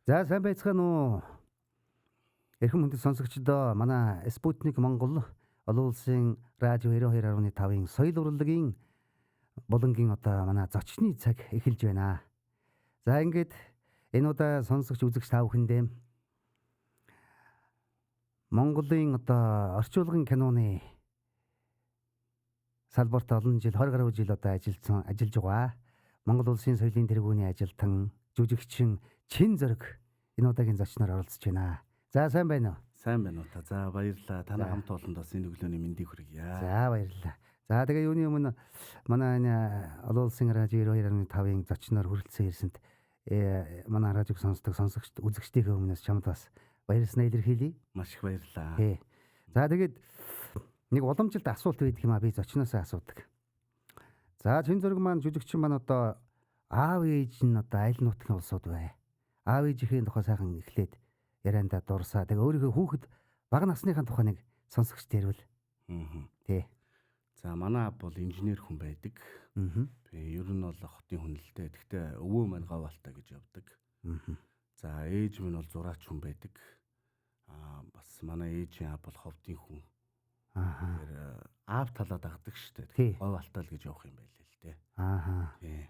За сайн байцгаана уу? Эрхэм хүндэт сонсогчдоо манай Спутник Монгол олон улсын радио 92.5-ын соёл урлагийн булангийн одоо манай зочны цаг эхэлж байна. За ингээд энэ удаа сонсогч үзэгч та бүхэндээ Монголын одоо орчуулгын киноны салбарт олон жил 20 гаруй жил одоо ажиллаж байгаа. Монгол улсын соёлын тэргүүний ажилтан жүжигчин Чин Зориг энэ удаагийн зочноор оролцож байна. За сайн байна уу? Сайн байна уу та. За баярлалаа. Танай хамт олонд бас энэ өглөөний мэндийг хүргье. За баярлалаа. За тэгээ юуны өмнө манай энэ олон улсын радио 92.5-ын зочноор хүрэлцэн ирсэнд манай радиог сонсдог сонсогч үзэгчдийнхээ өмнөөс чамд бас баярлалаа илэрхийлье. Маш их баярлалаа. Тий. За тэгээд нэг уламжилт асуулт байдаг юм а би зочноосоо асуудаг. За Чин Зориг маань жүжигчин маань одоо аав ээж нь одоо аль нутгийн улсууд вэ? Аав ээжийнхээ тухай сайхан эхлээд яриандаа дурсаа. Тэгээ өөрийнхөө хүүхэд бага насныхаа тухай нэг сонсогч дэрвэл. Тий. За манай аав бол инженер хүн байдаг. Ер нь бол хотын хүн л дээ. Гэхдээ өвөө маань говьалтай гэж явдаг. За ээж минь бол зураач хүн байдаг. Бас манай ээжийн аав бол ховдын хүн. Аав талаа дагдаг штэ. Говьалтай л гэж явах юм байл л дээ. Тий.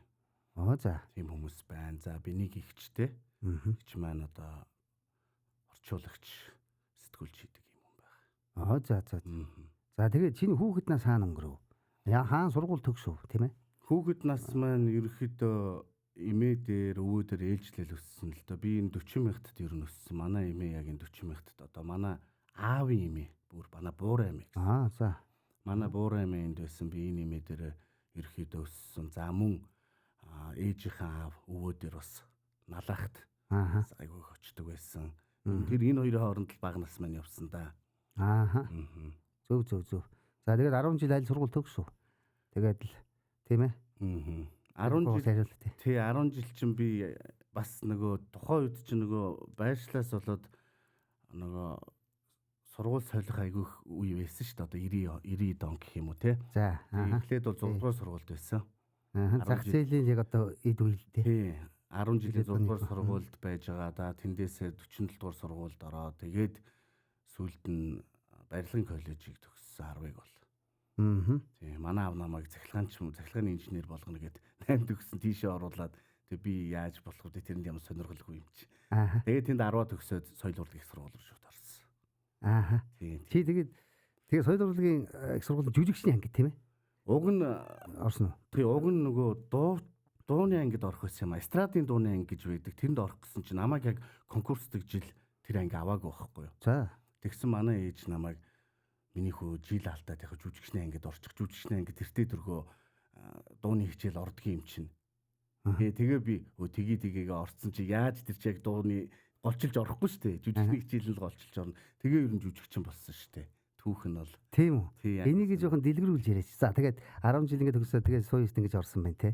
За. Тийм хүмүүс байна. За би нэг ихчтэй. Ихч маань одоо орчуулагч сэтгүүлч хийдэг юм байна. За. За тэгээд чиний хүүхэд нас хаана өнгөрөв? Хаана сургууль төгсөв, тийм ээ? Хүүхэд нас маань ерөөхдөө эмээ дээр өвөө дээр ээлжлэл өссөн л доо. Би энэ 40 мянгатд ер нь өссөн. Манай эмээ яг энэ 40 мянгатд одоо манай аавын эмээ бүр манай буурай эмээ гэсэн. За. Манай буурай эмээ энд байсан. Би энэ эмээ дээр ерөөхдөө өссөн. За мөн ээжийнхээ аав өвөө дээр бас налахт айгүй очдөг байсан. Тэр энэ хоёрын хооронд л бага нас маань явсан да. Зөв. За тэгээд 10 жил аль сургууль төгсөв. Тэгээд л тийм ээ. 10 жил. Тий 10 жил чинь би бас нөгөө тухайн үед чинь нөгөө байршлаас болоод нөгөө сургууль солих айгүй үе байсан шүү дээ. Одоо 90 он гэх юм уу те. За. Эхлээд бол 6 дугаар сургуульд байсан. Зах зээлийн яг одоо эд үйл дээ. Тий 10 жилийн 6 дугаар сургуульд байж байгаа. Да тэндээсээ 47 дугаар сургуульд ороод тэгээд сүүлд нь барилгын коллежийг төгссөн 10-ыг бол. Тий манай аав намайг захилгааны инженер болгоно гэд 8 төгссөн тийшээ оруулаад тэг би яаж болох вэ тэрэнд ямар сонирхолгүй юм чи. Тэгээд тэнд 10 төгсөөд соёл урлагийн их сургууль руу шууд орсон. Чи тэгээд соёл урлагийн их сургуулийн жүжигчний анги тийм ээ? Уг нь орсон уу? Тий уг нь нөгөө дууны ангид орох байсан юм а. Эстрадын дууны анги гэж байдаг. Тэнд орох гэсэн чинь намайг яг конкурсдаг жил тэр анги аваагүй байхгүй юу. За. Тэгсэн манай ээж намайг миний хөө жил алдаад яг жүжигчний ангид орчих. Жүжигчний анги тэртээ дөргөө дууны хичээл ордгийн юм чинь. Тэгээ би тгийгээ орцсон чи яаж тэр чи яг дууны голчилж орохгүй шүү дээ. Жүжигчний хичээл л голчилж орно. Тэгээ ер нь жүжигчин болсон шүү дээ. Түүх нь бол. Тийм үү. Энийг жоохон дэлгэрүүлж яриач. За тэгээд 10 жил ингээд төгсөө тэгээд сууйст ингэж орсон байна те.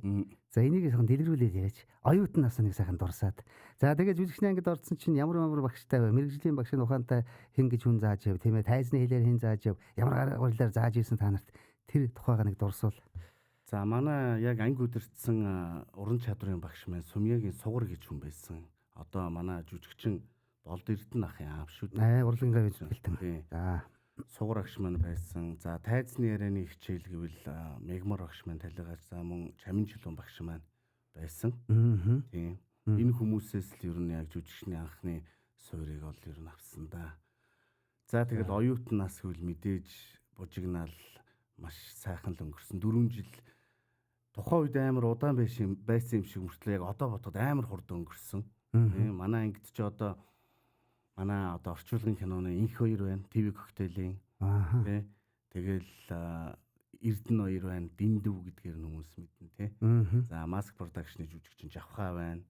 За энийг жоохон дэлгэрүүлээд яриач. Оюутан нас нэг сайхан дурсаад. За тэгээд жүжигчний ангид орсон чинь ямар багштай вэ? Мэргэжлийн багшийн ухаантай хэн гэж хүн зааж яв тийм ээ. Тайзны хэлээр хэн зааж яв. Ямар гаргалаар зааж ийсэн та нарт тэр тухайга нэг дурсуул. За манай яг анги өдөртсөн уран чадрын багш маань Сумьягийн сугар гэж хүн байсан. Одоо манай жүжигчин Болд Эрдэнэ ахын аав шүү дээ. Урлагийн бэлтэн. За сугар агш маань байсан. За тайзны ярианы хичээл гэвэл Мегмар агш маань талигаач за мөн Чамин чулуун багш маань байсан. Тийм. Энэ хүмүүсээс л ер нь яг жүжигчний анхны суурийг ол ер нь авсан да. За тэгэл оюутан нас гэвэл мэдээж бужигнаал маш сайхан л өнгөрсөн. 4 жил тухайн үед амар удаан байсан юм шиг мөртлөө яг одоо бодоход амар хурдан өнгөрсөн. Манай ангид ч одоо орчуулгын киноны инх хоёр байна. ТV коктейлийн. Тэгэл Эрдэнэ хоёр байна. Диндүв гэдгээр хүмүүс мэднэ те. За Маск продакшны жүжигчин Жавхаа байна.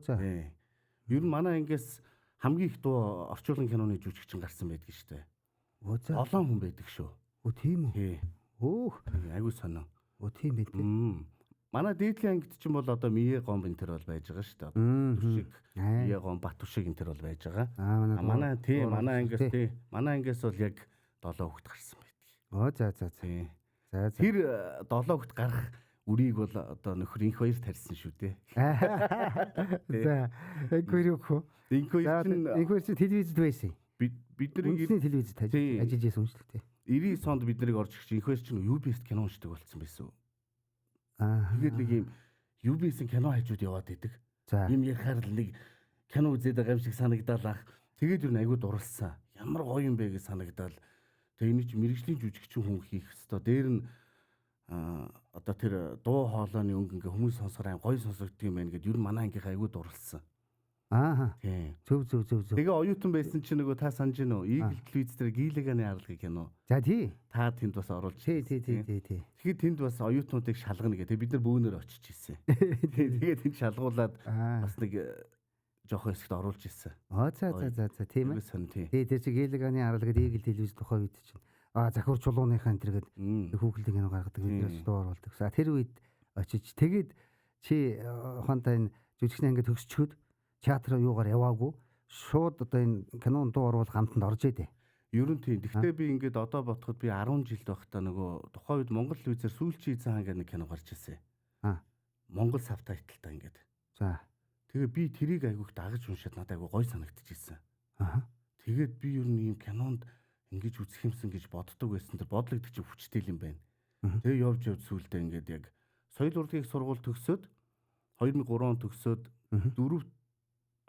За. Ер нь манай ангиас хамгийн их дуу орчуулгын киноны жүжигчин гарсан байдаг штэ. Олон хүн байдаг шүү. Тийм үү? Айгуу сонио. Тийм байт. Манай дээдлийн ангид чинь бол одоо Мие гом энэ төр бол байж байгаа шүү дээ. Түшиг, Мие гом, Бат түшиг энэ төр бол байж байгаа. Манай ангиас бол яг 7 хүүхэд гарсан байдаг. За. Тэр 7 хүүхэд гарах үрийг бол одоо нөхөр инх хоёр тарьсан шүү дээ. За инквери хөө. Инх хоёр чинь Инквери чинь телевизэд байсан. бид нарыг Үндэсний телевизэд ажиллаж байсан юм шүү дээ. 90 онд бид нарыг орж ирчих. Инх хоёр чинь UBS кино уншдаг болсон байсан. Тэгээд нэг юм UBS-ийн кино хажууд яваад идэг. За. Юм ярихаар л нэг кино үзээд байгаа юм шиг санагдал ах. Тэгээд юу нэг аягүй дурлсан. Ямар гоё юм бэ гэж санагдал. Тэгээ энэ чинь мэрэгжлийн жүжигчин хүн хийх хэвээр. Дээр нь одоо тэр дуу хоолойны өнгө ингээ хүмүүс сонсохоор гоё сонсогддог юм байна гэд ер нь манай ангийнхаа аягүй дурлсан. Аа. Тийм. Зөв. Тэгээ оюутан байсан чинь нөгөө та санаж гин үү? Игэл телевиз дээр гийлэганы аралгыг кино. За тий. Та тэнд бас оруулж. Тий. Тэгэхээр тэнд бас оюутнуудыг шалгана гэх. Тэгээ бид нар бөөнөр очиж ирсэн. Тэгээ тэнд шалгуулад бас нэг жоох хэсэгт оруулж ирсэн. За тийм ээ. Тий. Тий тэр чи гийлэганы аралгад игэл телевиз тухай үед чинь захиур чулууныхаа энэ төргээд хүүхэлдийн кино гаргадаг видеос дуу оруулдаг. За тэр үед очиж тэгээд чи ухаантай энэ жүжигчнээ ингээд төгсчөөд театр юугаар яваагүй шууд одоо энэ кинон дуу оруулах амтанд орж идэ. Ер нь тийм. Гэхдээ би ингээд одоо бодоход би 10 жил байхдаа нөгөө тухайн үед Монгол телевизээр сүүлчийн эзэн хаан гэх нэг кино гарч ирсэн. Монгол сабтайтлтай ингээд. За. Тэгээ би тэрийг айгүйх дагаж уншаад надад айгүй гоё санагдчихсэн. Тэгээд би ер нь ийм кинонд ингэж үзэх юмсан гэж боддог байсан. Тэр бодлогдчих чи хүчтэй юм байна. Тэгээ явж сүүлдээ ингээд яг соёл урлагийн сургууль төгсөөд 2003 он төгсөөд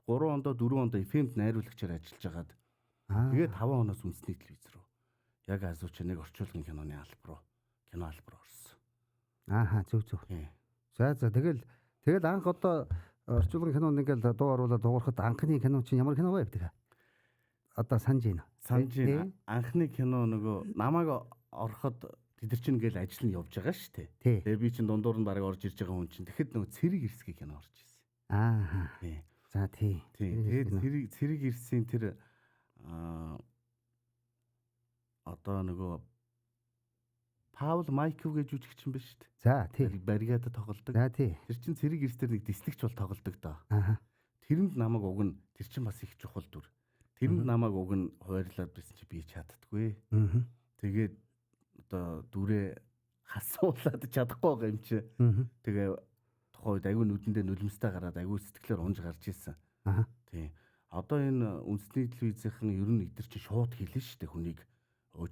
3 ондоо 4 ондоо FM-д найруулагчаар ажиллаж агаад тэгээд 5 оноос үндэсний телевиз рүү яг азууч нэг орчуулгын киноны албар руу кино албар орсон. Зөв. За тэгэл анх одоо орчуулгын кинонд ингээл дуу оруулаад дуурахад анхны кино чинь ямар кино вэ гэдэг. Одоо санаж байна. Анхны кино нөгөө намайг ороход тэд нар чинь ингээл ажил нь явж байгаа шүү дээ. Тэгээ би чинь дундуур нь бараг орж ирж байгаа хүн чинь тэгэхэд нөгөө цэрэг ирсгийн кино орж ирсэн. За тий. Тэгээд цэрэг ирсийн тэр одоо нөгөө Паул Майков гэж жүжигчин биш шүү дээ. За тий. Баригада тоглодог. За тий. Тэр чинь цэрэг ирсээр нэг дислэгч бол тоглодог доо. Тэрэнд намайг уг нь тэр чинь бас их чухал дүр. Тэрэнд намайг уг нь хуваарлаад байсан чи би чаддаггүй. Тэгээд одоо дүрээ хасуулаад чадахгүй байгаа юм чи. Тэгээ тухайн үед аягүй нүдэндээ нулимстай гараад аягүй сэтгэлээр унж гарч ирсэн. Тийм. Одоо энэ үндэсний телевизийнхэн ер нь идэр чи шууд хэлнэ шүү дээ хүнийг.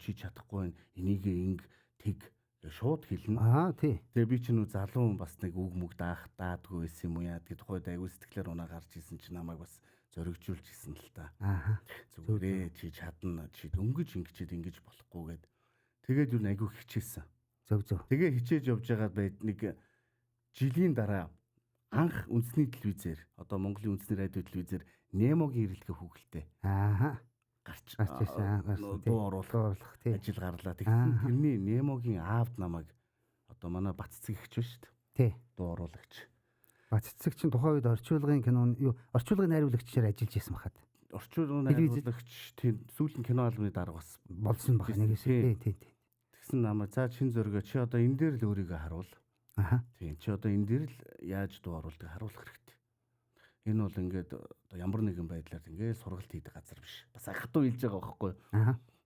Чи чадахгүй энийг инг тэг шууд хэлнэ. Тий. Тэгээ би чинь залуу хүн бас нэг үг мүг даадгүй байсан юм уу яа гэдэг тухайд аягүй сэтгэлээр унаа гарч ирсэн чи намайг бас зоригжуулж ирсэн л та. Зүгээрээ чи чадна чи дөнгөж ингэж болохгүй гэд. Тэгээд юу аягүй хичээсэн. Зөв. Тэгээ хичээж явж байгаа байд нэг жилийн дараа анх үндэсний телевизээр одоо Монголын үндэсний радио телевизээр Немогийн ирэлгээ хүүхэлтэй. Гарч ирсэн. Дуу оруулах тий. ажил гарлаа. Тэгэхээр тэрний Немогийн аавд намайг одоо манай Баццэг гэж шүү дээ. Тий. Дуу оруулагч. Баццэг чинь тухайн үед орчуулгын кинон орчуулгын найруулагчаар ажиллаж байсан бахад. Орчуулгын найруулагч тийм сүүлийн кино албаны дарга бас болсон баг нэгээс. Тий. Тэгсэн намайг за чин зөргөө чи одоо энэ дээр л өөрийгөө харуул. Тийм чи одоо энэ дээр л яаж дуу оруулдаг харуулах хэрэгтэй. Энэ бол ингээд одоо ямар нэгэн байдлаар ингээд сургалт хийдэг газар биш. Бас ахтуу хэлж байгаа байхгүй.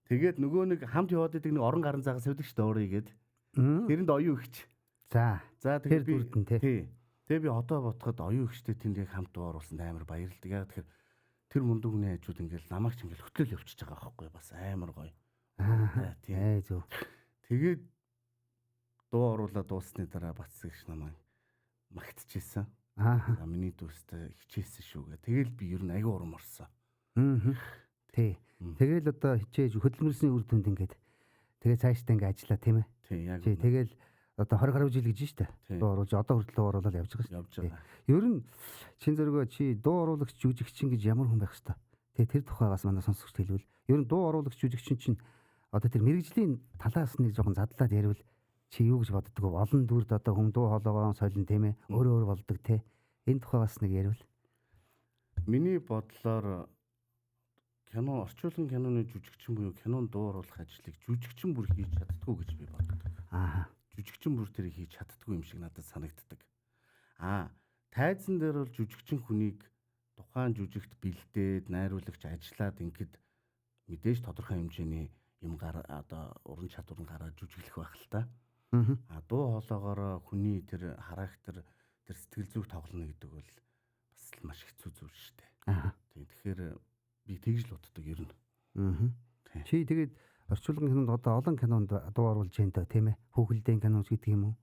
Тэгээд нөгөө нэг хамт яваад идэг нэг орон гарын загас явдаг шүү дээ өөрийг гээд. Тэрэнд оюун өгч. За тэгээд би тий. Тэгээ би одоо бодоход оюун өгчтэй тэнд яг хамт дуу оруулсан амар баярлдаг. Яг тэгэхээр тэр мундаг хүний хажууд ингээд намайг ч ингээд хөтлөл явчихж байгаа байхгүй. Бас амар гоё. Тийм. Зөв. Тэгээд дуу оруулаад дуусны дараа Баццэгч намайг магтчихсан. Миний дүүстэй хичээсэн шүү гэ. Тэгэл би ер нь аягүй урам орсон. Тий. Тэгэл одоо хичээж хөдөлмөрсний үр дүнд ингээд тэгээ цаашдаа ингээд ажиллаа тийм ээ. Тий яг. Тэгэл одоо 20 гаруй жил гэж штэ. Дуу оруулж одоо хүртэл оруулаад явж байгаа шүү дээ. Ер нь чин зөргөө чи дуу оруулагч жүжигчин гэж ямар хүн байх хэвээр. Тэгээ тэр тухайгаас манай сонсогчд хэлвэл ер нь дуу оруулагч жүжигчин чинь одоо тэр мэрэгжлийн талаас нэг жоохон задлаад ярил чи юу гэж боддог вэ? Олон дүрд одоо хүн дуу хоолойгоо солино тийм ээ. Өөр болдог те. Энэ тухайгаас нэг ярил. Миний бодлоор кино орчуулгын киноны жүжигчин буюу кинонд дуу оруулах ажлыг жүжигчин бүр хийж чаддгүй гэж би боддог. Жүжигчин бүр тэрийг хийж чаддгүй юм шиг надад санагддаг. Тайзан дээр бол жүжигчин хүнийг тухайн жүжигт бэлдээд найруулагч ажиллаад ингээд мэдээж тодорхой хэмжээний юм одоо уран чадвар нь гараад жүжиглэх байх л та. Дуу хоолойгоор хүний тэр характер, тэр сэтгэл зүйг тоглоно гэдэг бол бас л маш хэцүү зүйл шүү дээ. Тийм. Тэгэхээр би тэгж л боддог ер нь. Чи тэгээд орчуулгын кинонд одоо олон кинонд дуу оруулж байна даа тийм ээ. Хүүхэлдэйн кино гэдэг юм уу?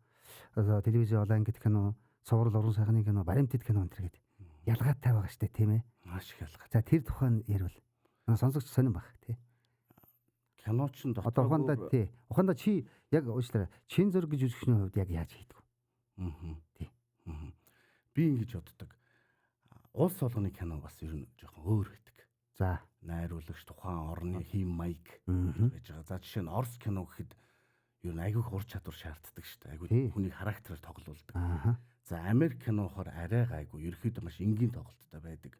Одоо телевизийн олон ангид кино, цуврал уран сайхны кино, баримтат кино энэ гэдэг ялгаатай байгаа шүү дээ тийм ээ. Маш их ялгаатай. За тэр тухайн ярил. Сонсогч сонирн баг тий. Киноч нь одоо ухаандаа тий. Ухаандаа чи яг уучлаарай. Чин зөрг гэж үзэгчний хувьд яг яаж хийдэг вэ? Тий. Би ингэж боддог. Улс болгоны кино бас ер нь жоохон өөр байдаг. За, найруулагч тухайн орны хэм маяг байж байгаа. За жишээ нь Орос кино гэхэд ер нь айгүй ур чадвар шаарддаг шүү дээ. Айгүй хүний характерыг тоглуулдаг. За Америк кино болохоор арай гайгүй ерөөхдөө маш энгийн тоглолттой байдаг.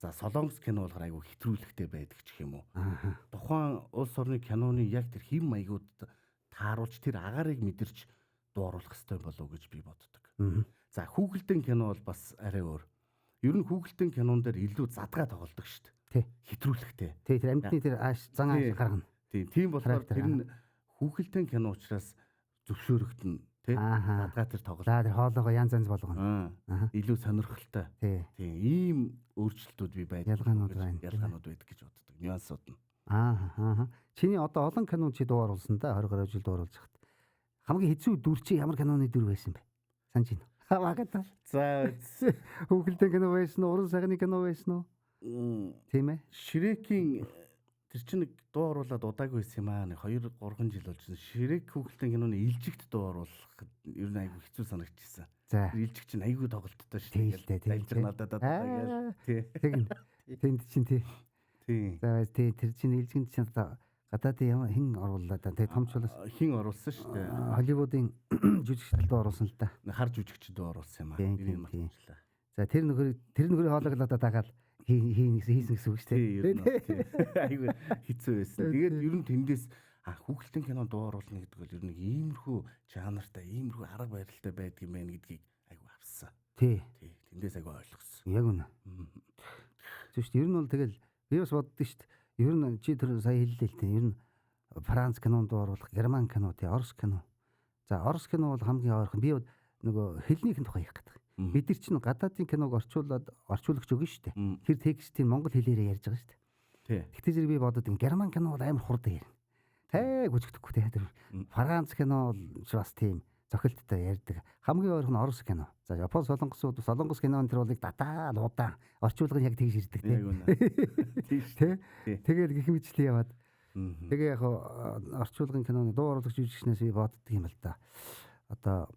За Солонгос кино болохоор айгүй хэтрүүлэгтэй байдаг ч гэх юм уу. Тухайн улс орны киноны яг тэр хэм маягуудад тааруулж тэр агаарыг мэдэрч дууруулах хэрэгтэй болов уу гэж би боддог. За хүүхэлдэйн кино бол бас арай өөр. Ер нь хүүхэлдэйн кинон дээр илүү задгаа тоглодог шүү дээ. Хэтрүүлэгтэй. Тий, тэр амьтны тэр зан ааш гаргана. Тийм болохоор тэр нь хүүхэлдэйн кино учраас зөвшөөрөгдөн тий. Задгаа тэр тоглолт. За тэр хоолойгоо янз янз болгоно. Илүү сонирхолтой. Тийм. Ийм өөрчлөлтүүд би байдаг. Ялгаанууд байдаг гэж боддог. Нюансууд нь. Чиний одоо олон кинонд чи дуу оруулсан да 20 гаруй жил дуу оруулж хат. Хамгийн хэцүү дүр чи ямар киноны дүр байсан бэ? Санаж байна. Хамаагатай. За хүүхэлдэйн кино байсан уу? Уран сайхны кино байсан уу? Тийм ээ. Шрекийн тэр чинь нэг дуу оруулаад удаагүй байсан юм аа. 2 3 жил болж байна. Шрек хүүхэлдэйн киноны илжигт дуу оруулах ер нь айгүй хэцүү санагдчихсан. За. Илжиг чинь айгүй тоглолттой шүү дээ.Айлж надад одоо тий. Тэнд чинь тий. Тий. За тэр чинь илжинд чинь гадаадын хэн оруулаад тий томчлоос хэн оруулсан шүү дээ. Холливуудын жүжигчдэлд оруулсан л да. Хар жүжигчд оруулсан юм аа. Тэрийг мартчихлаа. За тэр нөхөр хоолойглоо дагаад хийсэн гэсэн үг шүү дээ. Айгүй хэцүү байсан. Тэгээд ер нь тэндээс хүүхэлдэйн кино дуу оруулна гэдэг бол ер нь иймэрхүү жанртай, иймэрхүү арга барилтай байдаг юм байна гэдгийг айгүй авсан. Тий. Тэндээс айгүй ойлгосон. Яг үнэ. Зөв шүү дээ. Ер нь бол тэгэл би бас боддоо шүү дээ. Ер нь чи тэр сая хэллээ л дээ. Ер нь Франц кинонд дуу оруулах, Герман кино, тий, Орос кино. За Орос кино бол хамгийн ойрхон. Би нөгөө хэлнийхэн тухай ярих гэдэг. Бид нар чинь гадаадын киног орчуулагч өгнө шүү дээ. Тэр текстийг монгол хэлээрээ ярьж байгаа шүү дээ. Тий. Тэгтээ зэрэг би бодод Герман кино бол амар хурдан ярина. Гүжигдэхгүй тий. Тэр Франц кино ч бас тийм зохилттой ярьдаг. Хамгийн ойрхон Орос кино. За Япон солонгос кинон тэр болыг датаа удаан орчуулга нь яг тэгж ирдэг тий. Тэгэл гэх мэтлээ яваад. Тэгээ яг орчуулгын киноны дуу оруулагч жүжигчнээс би боддог юм л да. Одоо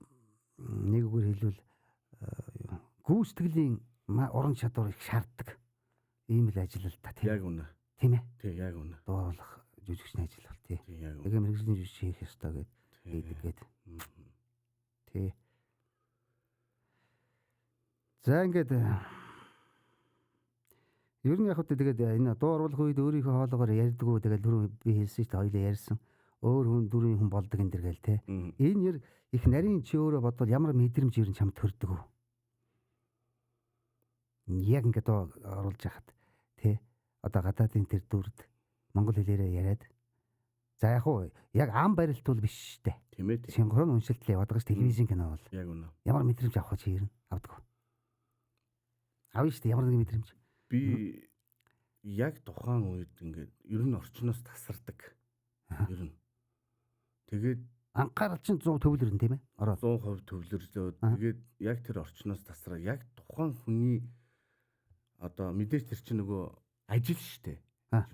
нэг үгээр хэлбэл гүйцэтгэлийн уран чадвар их шаарддаг. Ийм л ажил л та тийм. Яг үнэ. Тийм ээ. Тий, яг үнэ. Дуу оруулах жүжигчний ажил бол тий. Яг үнэ. Тэгээ мэрэгжлийн жүжигч хийх ёстой гэдэг. Тий. За ингээд ер нь яг хөтэ тэгээд энэ дуу оруулах үед өөрийнхөө хоолоогоор ярьдгүү тэгээд түрүү би хэлсэн шүү дээ хоёлаа ярьсан. Өөр хүн дөрвийн хүн болдог энэ дэр гээл те. Энэ нэр их нарийн чи өөрөө бодвол ямар мэдрэмж ер нь чамд төрдөг үү? Яг ингээд оруулж яхад те. Одоо гадаадын тэр дүрд монгол хэлээрээ яриад. За яг ам барилт бол биш шүү дээ. Тийм ээ. Синхрон уншилт л яваад байгаа ш телевизийн кино бол. Яг үнэ. Ямар мэдрэмж авах чи ер нь авдаг. Авна шүү дээ ямар нэг мэдрэмж. Би яг тухайн үед ингээд ер нь орчноос тасардаг. Ер нь. Тэгээд анхаарал чинь 100% төвлөрөн тийм ээ. 100% төвлөрлөө. Тэгээд яг тэр орчноос тасраа яг тухайн хүний одоо мэдээж тэр чинь нөгөө ажил штэ.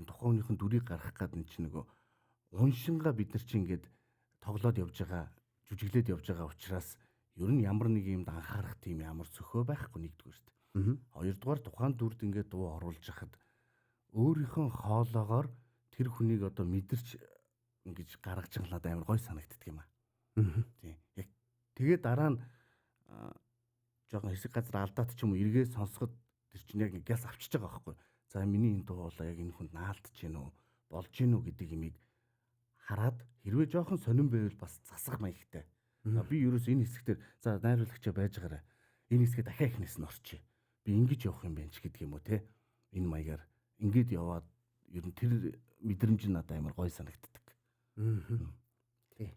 Тухайн хүнийхэн дүрийг гаргах гэдэг нь чинь нөгөө уншингаа бид нар чинь ингээд тоглоод явж байгаа, жүжиглээд явж байгаа учраас ер нь ямар нэг юмд анхаарах тийм ямар цөхөө байхгүй нэгдүгээрт. Хоёрдугаар тухайн дүрд ингээд дуу оруулж хахад өөрийнхөө хоолоогоор тэр хүнийг одоо мэдэрч ингэж гаргаж байгаа надад амар гой санагддаг юм аа. Тийм. Яг тэгээ дараа нь жоохон хэсэг газар алдаад ч юм уу эргээ сонсоход тэр чинь яг гялс авчиж байгаа байхгүй. За миний энэ дуу яг энэ хүнд наалдаж гин үү, болж гин үү гэдэг имийг хараад хэрвээ жоохон сонирн байвал бас засах маягтай. Би ерөөс энэ хэсэгтэр за найруулагчаа байж байгаарай. Энэ хэсгээ дахиад ихнээс нь орчие. Би ингэж явах юм байна ч гэдэг юм уу те. Энэ маягаар ингээд яваад ер нь тэр мэдрэмж надад амар гой санагддаг. Тий.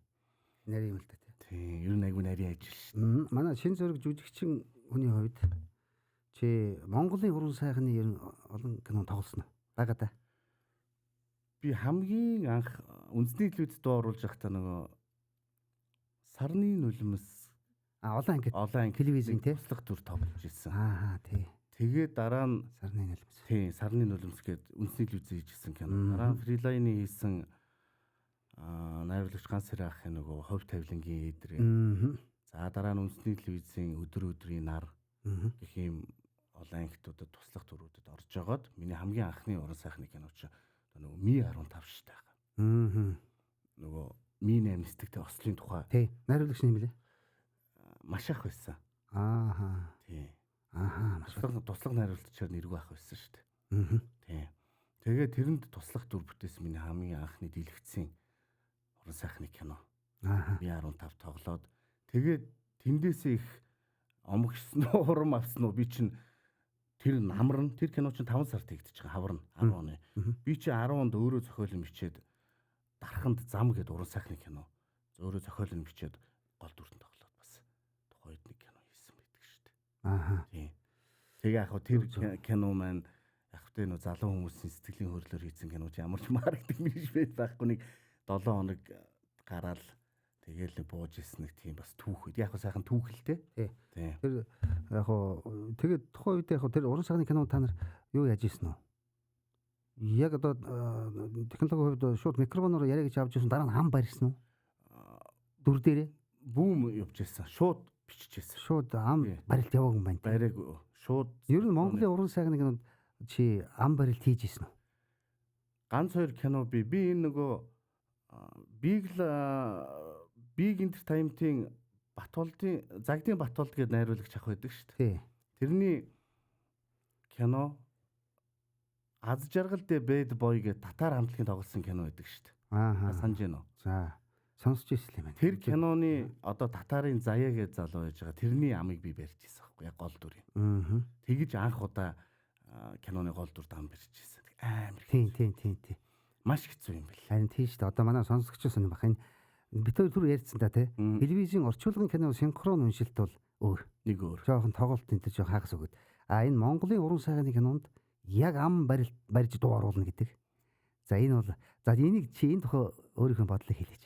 Нэр юм л та тий. Тийм, ер нь айгүй нарийн ажил шүү. Манай шин зураг жүжигчин хүний хувьд чи Монголын уран сайхны ер нь олон кино тоглосон уу? Бага да. Би хамгийн анх үндэсний телевизэд дуу оруулж байхдаа нөгөө сарны нулимс Олон ангид олон телевизийн тий. туслах төр тоглож ирсэн. Тий. Тэгээд дараа нь Сарны нулимс. тийм сарны нулимс гээд үндэсний телевизээр хийжсэн кино. Дараа нь Фрилайны хийсэн найруулагч Ганцэр ахын нөгөө ховь тавилангийн эдрээ. За дараа нь үндэсний телевизийн өдрийн нар гэх юм олон ангитуудад туслах төрүүдэд орж жагаад миний хамгийн анхны уран сайхны кино ч нөгөө Ми 15 шүү дээ. Нөгөө Ми 8 нэстэгтэй ослын тухай. Тий. Найруулагч юм лээ. Маш их байсан. Тий. Туслах найруулагчаар нэргүй ах байсан шүү дээ. Тий. Тэгээд тэрэнд туслах дүр бүтээсэн миний хамгийн анхны дэлгэцийн уран сайхны кино. Би 15 тоглоод тэгээд тэндээсээ их омгшсон уу урам авсан уу би чинь тэр намрын тэр кино чинь 5 сард хийгдэж байгаа хавар нь 10 оны. Би чинь 10 онд өөрөө зохиолын бичээд Дарханд зам гэдэг уран сайхны кино өөрөө зохиолын бичээд гол дүртэн тоглоод бас тухайд нэг кино хийсэн байдаг шүү дээ. Тийм. Тэгээ яг хөө тэр кино маань яг тэ нөө залуу хүмүүсийн сэтгэлийн хөдлөлөөр хийсэн кино ч ямар ч маркетинг менежмент байхгүй нэг 7 хоног гараал тэгээл нэг бууж ирсэн нэг тийм бас түүх үед яг хөө сайхан түүхэлтэй. Тийм. Тэр яг хөө тэгээд тухайн үед яг хөө тэр уран сайхны кино та нар юу яаж ийсэн үү? Яг одоо технологийн хувьд шууд микрофоноор яриа гэж авч ирсэн дараа нь хам барьсан уу? Дүр дээрээ бүүм явж ирсэн. Шууд биччихсэн. Шууд ам барилт яваагүй юм байна. Барайгүй. Шууд ер нь Монголын уран сайхны кинонд чи ам барилт хийж ийсэн үү? Ганц хоёр кино би энэ нөгөө Big Entertainment-ийн Батболдын Загдын Батболд гэдэг найруулагч ах байдаг шүү дээ. Тэрний кино Аз жаргал дэ Bad Boy гэдэг татар хамтлагийн тоглосон кино байдаг шүү дээ. Санаж байна уу? За сонсч ирсэн юм байна. Тэр киноны одоо татарын Заяа гэж залуу байж байгаа. Тэрний амыг би барьж ирсэн байхгүй яг гол дүрийн. Тэгэж анх удаа киноны гол дүрд ам барьж ирсэн. Амар. Тийм. Маш хэцүү юм бэл. Харин тийм шүү дээ. Одоо манай сонсогчдод сонирх бах энэ бид түр ярьсан та тий. Телевизийн орчуулгын кино синхрон уншилт бол өөр. Нэг өөр. Жохон тоглолт энэ жоох хагас өгöd. Энэ Монголын уран сайхны кинонд яг ам барьж дуу оруулна гэдэг. За энэ бол за энийг чи энэ тухай өөрийнхөө бодлыг хэлээч.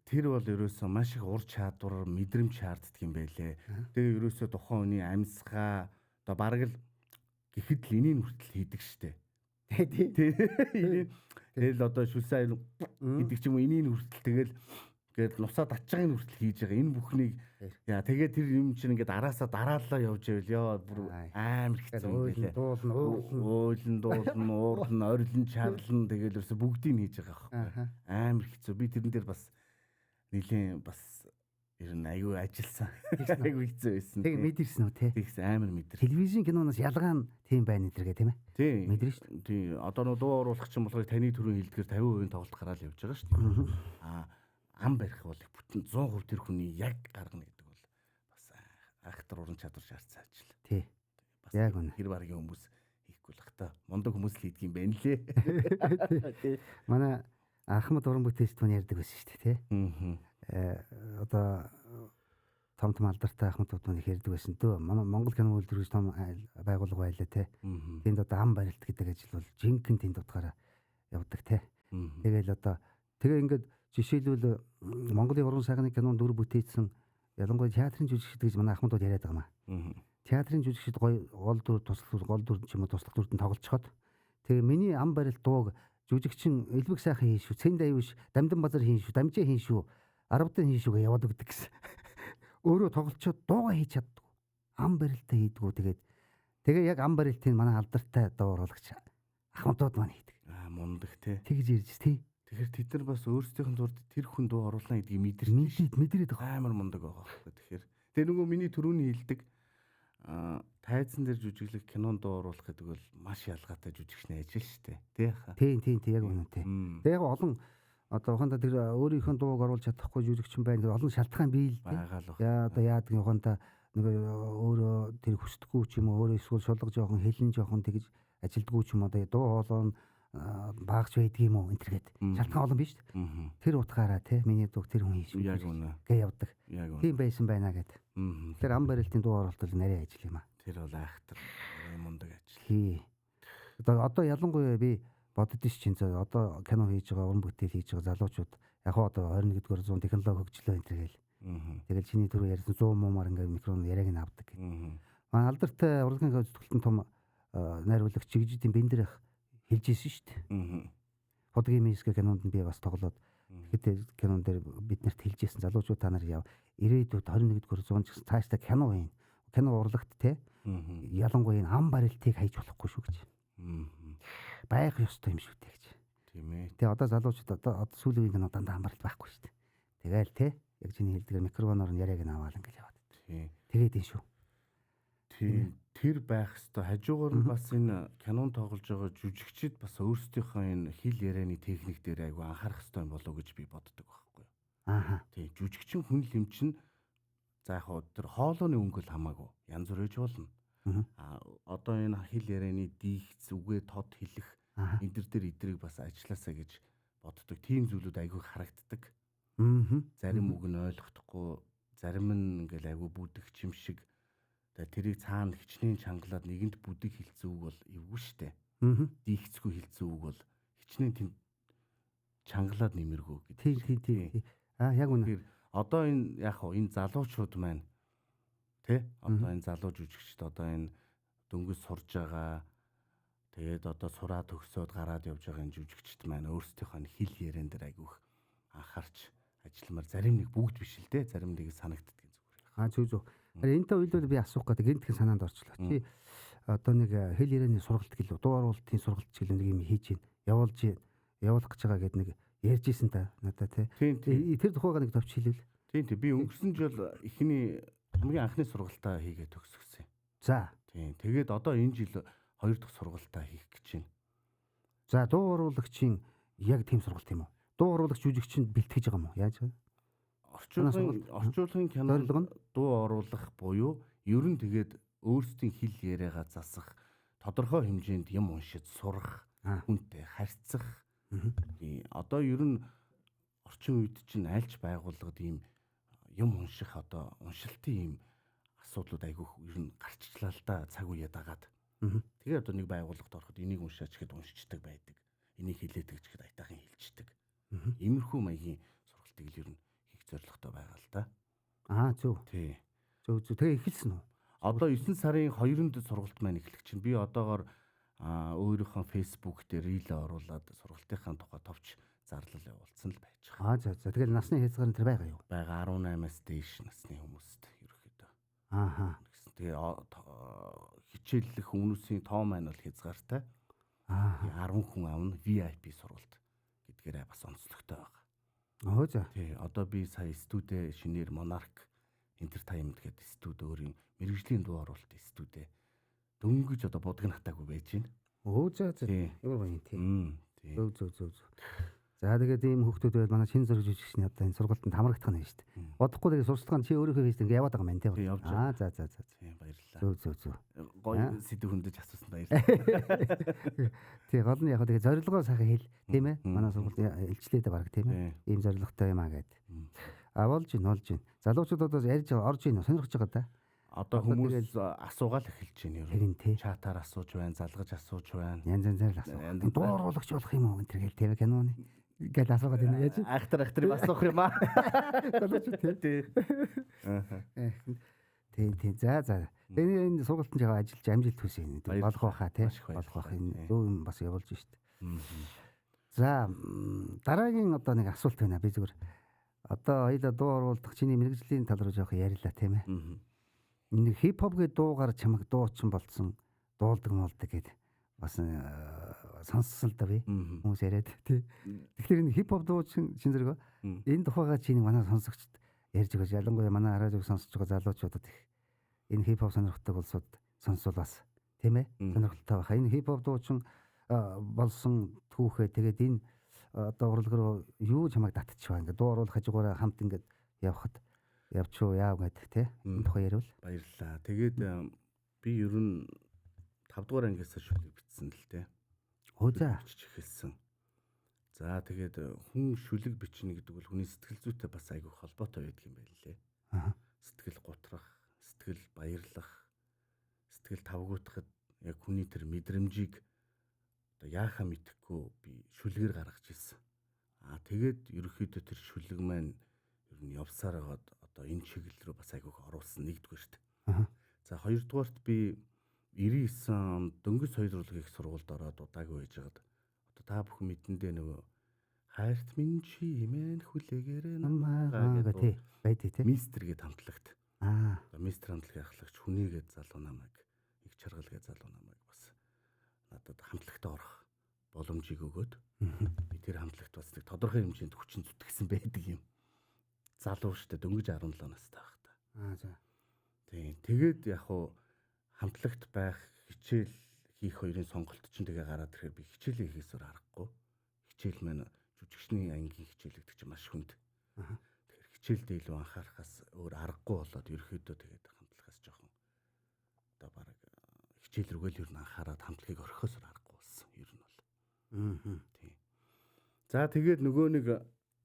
Тэр бол ерөөсөө маш их ур чадвар, мэдрэмж шаарддаг юм байлээ. Тэгээ ерөөсөө тухайн хүний амьсгаа одоо бараг л гэхэд л энийг хүртэл хийдэг штэ. Тэгэл одоо шүлсэн гэдэг ч юм уу энийг хүртэл тэгэл гээд нусаа татчагийн хүртэл хийж байгаа. Энэ бүхнийг яа тэгээд тэр юм чинь ингээд араасаа дараалал явж байвал ёо бүр амар хэцүү юм байлээ. Ойлн дуулна, уурлна, орилн чарлна тэгэл ерөөсө бүгдийг хийж байгаа байхгүй. Амар хэцүү. Би тэрэн дээр бас нэлийн бас ер нь аюу ажилласан. Аюу хэцүү байсан. Тэг мэдэрсэн үү те? Тэгс амар мэдэр. Телевизийн киноноос ялгаа нь тийм байна нэргээ тийм ээ. Тийм. Мэдэрэн шүү дээ. Тийм. Одоо нөө дуу оруулах чинь болохоор таны төрийн хилдгээр 50% тоглолт гараад явж байгаа шүү дээ. Ам барих бол бүтэн 100% тэр хүний яг гаргана гэдэг бол бас айхтар уран чадвар шаардсан ажил. Тий. Бас яг үнэ. Тэр баргийн хүмүүс хийхгүй л хата. Мундаг хүмүүс л хийдэг юм байна лээ. Манай Ахмад уран бүтээлч тань ярьдаг байсан шүү дээ тий. Одоо том алдартай Ахмад тутмын их ярьдаг байсан дөө. Монгол кино үйлдвэрч том байгууллага байлаа тий. Тэнд одоо ам барилт гэдэг ажил бол жинхэнэ тэнд утгаараа явдаг тий. Тэгэл одоо тэгээ ингээд жишээлбэл Монголын уран сайхны кинонд дүр бүтээсэн ялангуяа театрын жүжигчд гэж манай Ахмадууд яриад байгаа маа. Театрын жүжигчд гол дүр гол дүр ч юм уу туслах дүрдэн тоглолцоход тэгээ миний ам барилт дууг жүжигчин Элбэг сайхан хийн шүү, Цэнд аюуш, Дамдан базар хийн шүү, Дамжаа хийн шүү, Аравдан хийн шүүгээ яваад өгдөг гэсэн. Өөрөө тоглолцоод дуугаа хийж чаддаг. Ам барилтаа хийдгүү тэгээ яг ам барилтын манай алдартай дуу оруулагч Ахмадууд маань хийдэг. Мундаг тий. Тэгж ярьж тий. Тэгэхээр тэд нар бас өөрсдийнх нь дурд тэр хүн дуу оруулна гэдгийг мэдэрээд амар мундаг байгаа байхгүй. Тэгэхээр тэр нөгөө миний түрүүний хэлдэг тайзан дээр жүжиглэх кинонд дуу оруулах гэдэг бол маш ялгаатай жүжигчний ажил шүү дээ. Тий хаа. Тийм яг үнэ тий. Тэгээ яг олон одоо ухаанда тэр өөрийнхөө дууг оруулж чадахгүй жүжигчин байна. Олон шалтгаан бий л байгаа л. Яа одоо яадаг ухаанда нэг өөрөө тэр хүсдэггүй ч юм уу өөрөө эсвэл шулга жоохон хэлэн жоохон тэгж ажилдггүй ч юм одоо дуу хоолой баагч байдаг юм уу энэ төргээд шалтгаан олон биш үү? Тэр утгаараа те миний дуу тэр хүн хийж Яг үнэ. гээ явдаг. Яг үнэ. Тийм байсан байна гэдэг. Тэр ам барилтын дуу оролт бол нарийн ажил юм аа. Тэр бол айхтар мундаг ажил. Тий. Одоо ялангуяа би боддоо чинь одоо кино хийж байгаа, уран бүтээл хийж байгаа залуучууд яг хоо одоо 21-р зуун технологи хөгжлөө энэ төргээл. Тэгэл чиний түрүү ярьсан 100 муумаар ингээд микрофон яриаг нь авдаг. Манай алдартай урлагийн хөтөлбөртийн том найруулагч Жигжидийн Бэндэр ах хэлж ирсэн шүү дээ. Хотгийн миск кинонд би бас тоглоод тэгэхэд кинон дээр бид нарт хэлж ирсэн залуучууд та нар яв ирээдүйд 21-р зуунд ч гэсэн цаашдаа кино хийн. Кино урлагт те ялангуяа энэ ам барилтыг хайж болохгүй шүү гэж. Байх ёстой юм шүү дээ гэж. Тийм ээ. Тэгээ одоо залуучууд одоо сүүлийн кино дандаа ам барилт байхгүй шүү дээ. Тэгээл те яг чиний хэлдгээр микрофоноор нь яриаг нь аваад ингээл яваад. Тийм. Тэгээд энэ шүү. Тийм. Тэр байх хэвээр хажуугаар нь бас энэ кинон тоглож байгаа жүжигчид бас өөрсдийнхөө энэ хэл ярианы техник дээр айгүй анхаарах хэрэгтэй юм болов уу гэж би боддог байхгүй юу. Ааха. Тийм. Жүжигчин хүн лэмчин за яг тэр хоолойны өнгөл хамаагүй янз бүр ээж болно. Одоо энэ хэл ярианы диихц үгээ тод хэлэх энэ төр дээр идрийг бас ажилласаа гэж боддог. Тийм зүйлүүд айгүй харагддаг. Зарим үг нь ойлгохдохгүй, зарим нь ингээл айгүй бүдэх чим шиг. Тэрийг цаана хичнээн чангалаад нэгэнд бүдэг хилцэн үг бол эвгүй штэ. Диихцгүй хилцэн үг бол хичнээн тэнд чангалаад нэмэргүй гэдэг. Тийм. Яг үнэ. Одоо энэ яг хоо энэ залуучууд маань тэ одоо энэ залуу жүжигчд одоо энэ дөнгөж сурж байгаа тэгээд одоо сураа төгсөөд гараад явж байгаа энэ жүжигчд маань өөрсдийнхөө хэл яриан дээр айгүйх анхаарч ажилламаар зарим нэг бүгд биш л дээ зарим нэг санагддаг зүгээр. Зөв. Энэтэй үйлдэл би асуух гэдэг гэнтхэн санаанд орчлоо. Чи одоо нэг хэл ярианы сургалт гэлөө дуу оруулалтын сургалт ч гэлөө нэг юм хийж явуулах гэж байгаа гэдэг нэг ярьжсэн та надад тий. Тэр тухайга нэг товч хэлвэл. Тийм би өнгөрсөн жил эхний хамгийн анхны сургалтаа хийгээд төгсгсөн. За. Тийм. Тэгээд одоо энэ жил 2 дахь сургалтаа хийх гэж байна. За дуу оруулагчийн яг тийм сургалт юм уу? Дуу оруулагч жүжигчинд бэлтгэж байгаа юм уу? Яаж вэ? Орчуулгын кинонд дуу оруулах буюу ер нь тэгээд өөрсдийн хэл яриагаа засах, тодорхой хэмжээнд юм уншиж сурах, хүнтэй харьцах. Одоо ер нь орчин үед чинь альч байгууллагад ийм юм унших одоо уншилтын ийм асуудлууд айгүйх ер нь гарчлаа л да цаг үе дагаад. Тэгээд одоо нэг байгууллагад ороход энийг уншаач гэхэд уншичдаг байдаг. Энийг хэлээдэг ч гэхэд айтаахан хэлждэг. Иймэрхүү маягийн сургалтыг л ер нь зорилготой байгаа л да. Зөв. Тий. Зөв. Тэгээ эхэлсэн үү? Одоо 9 сарын 2-нд сургалт маань эхлэх чинь би одоогоор өөрийнхөө Facebook дээр рил оруулаад сургалтынхаа тухай товч зарлал явуулсан л байж байгаа. За. Тэгэл насны хязгаар нь тэр байгаа юу? Бага 18-аас дээш насны хүмүүст ерөөхдөө. Тэгээ хичээллэх хүмүүсийн тоо маань бол хязгаартай. 10 хүн авна VIP сургалт гэдгээрээ бас онцлогтой байгаа. За. Тий, одоо би сая студид шинээр Monarch Entertainment гэдэг студид өөрийн мэрэгжлийн дуу оруулалт студид дөнгөж одоо будаг натаагүй байж байна. За. Ямар гоё тийм. Зөв. За тэгээд ийм хүүхдүүд байвал манай шинэ зэрэг жүжигчний одоо энэ сургалтанд хамрагдах нь шүү дээ. Бодохгүй тэгээд сурталчилгаан чи өөрийнхөө хийж ингэ яваад байгаа юм тийм. За. Тийм баярлалаа. Зөв. Гоё сэдв хөндөж асуусан баярлалаа. Тий гол нь яг тэгээд зорилгоо сайхан хэл тийм ээ. Манай сургалт илчлээд баг тийм ээ. Ийм зорилготой юм аа гэд. Болж байна. Залуучууд одоо ярьж орж ийн сонирхож байгаа да. Одоо хүмүүс асуугаал эхэлж байна юу. Чатаар асууж байна, залгаж асууж байна. Янз асуу. Дуу оруулагч болох юм уу энэ тэгэл тийм киноны гэл асуугаад байна яаж. Айхтар асуух юм аа. Тий. За. Энэ сургалтанд яваа ажиллаж амжилт хүсье. Болох байхаа тий. Болох байх. Энэ зөв юм бас явуулж шít. За дараагийн одоо нэг асуулт байна. Би зүгээр одоо хоёлаа дуу оруулах чиний мэрэгжлийн тал руу жоох ярьлаа тийм ээ. Нэг хип хоп гэдэг дуугаар чамаг дуучин болцсон дуулдаг гэдэг бас сонссон л да би хүмүүс яриад тий. Тэгэхээр энэ хип хоп дуучин чин зэрэг энэ тухайга чиний манай сонсогчд ярьж байгаа ялангуяа манай радиог сонсож байгаа залуучуудад их энэ хип хоп сонирхдаг улсууд сонсвол бас тийм ээ сонирхолтой байхаа. Энэ хип хоп дуучин болсон түүхээ тэгээд энэ одоо урлаг руу юу чамайг татчих байгаа ингээд дуу оруулах хажуугаараа хамт ингээд явхад явчуу яав гэдэг те. Энэ тухай ярил. Баярлалаа. Тэгээд би ер нь 5 дугаар ангиас шүлэг бичсэн л те. Оо за. Бичиж эхэлсэн. За тэгээд хүн шүлэг бичнэ гэдэг бол хүний сэтгэл зүйтэй бас айгүй холбоотой байдаг юм байна лээ. Аа. Сэтгэл готрах, сэтгэл баярлах, сэтгэл тавгуутахад яг хүний тэр мэдрэмжийг одоо яахаа мэдэхгүй би шүлгээр гаргаж ирсэн. Тэгээд ерөөхдөө тэр шүлэг маань ер нь явсаар байгаад одоо энэ чиглэл рүү бас айгүйх оруулсан нэгдүгээрт. За хоёрдугаарт би 99 онд Дөнгөс хоёр урлагийн их сургуульд ороод удаагүй байжгаад одоо та бүхэн мэдэндээ нөгөө хайрт минь чимэн хүлээгээрээ намаагаа тий байдаг тий. Мистер гээд хамтлагт. Аа. Мистер хамтлагийн ахлагч хүнийгээд залуу намайг их чаргалгээ залуу намайг бас надад хамтлагтаа орох боломжийг өгөөд би тэр хамтлагт бас нэг тодорхой хэмжээнд хүчин зүтгэсэн байдаг юм. Залуу штэ дөнгөж 17 настай байх та. За. Тийм. Тэгээд яг хуу хамтлагт байх хичээл хийх хоёрын сонголт чинь тэгээ гараад ирэхээр би хичээлээ хийхээсээр аргагүй. Хичээл маань жүжигчний ангийн хичээл гэдэг чинь маш хүнд. Тэгэхээр хичээлдээ илүү анхаарахаас өөр аргагүй болоод ерөөхдөө тэгээд хамтлагаас жоохон одоо баг хичээл рүүгээ л ер нь анхаарад хамтлагийг орхихоосоор аргагүй болсон. Ер нь бол. Тийм. За тэгээд нөгөө нэг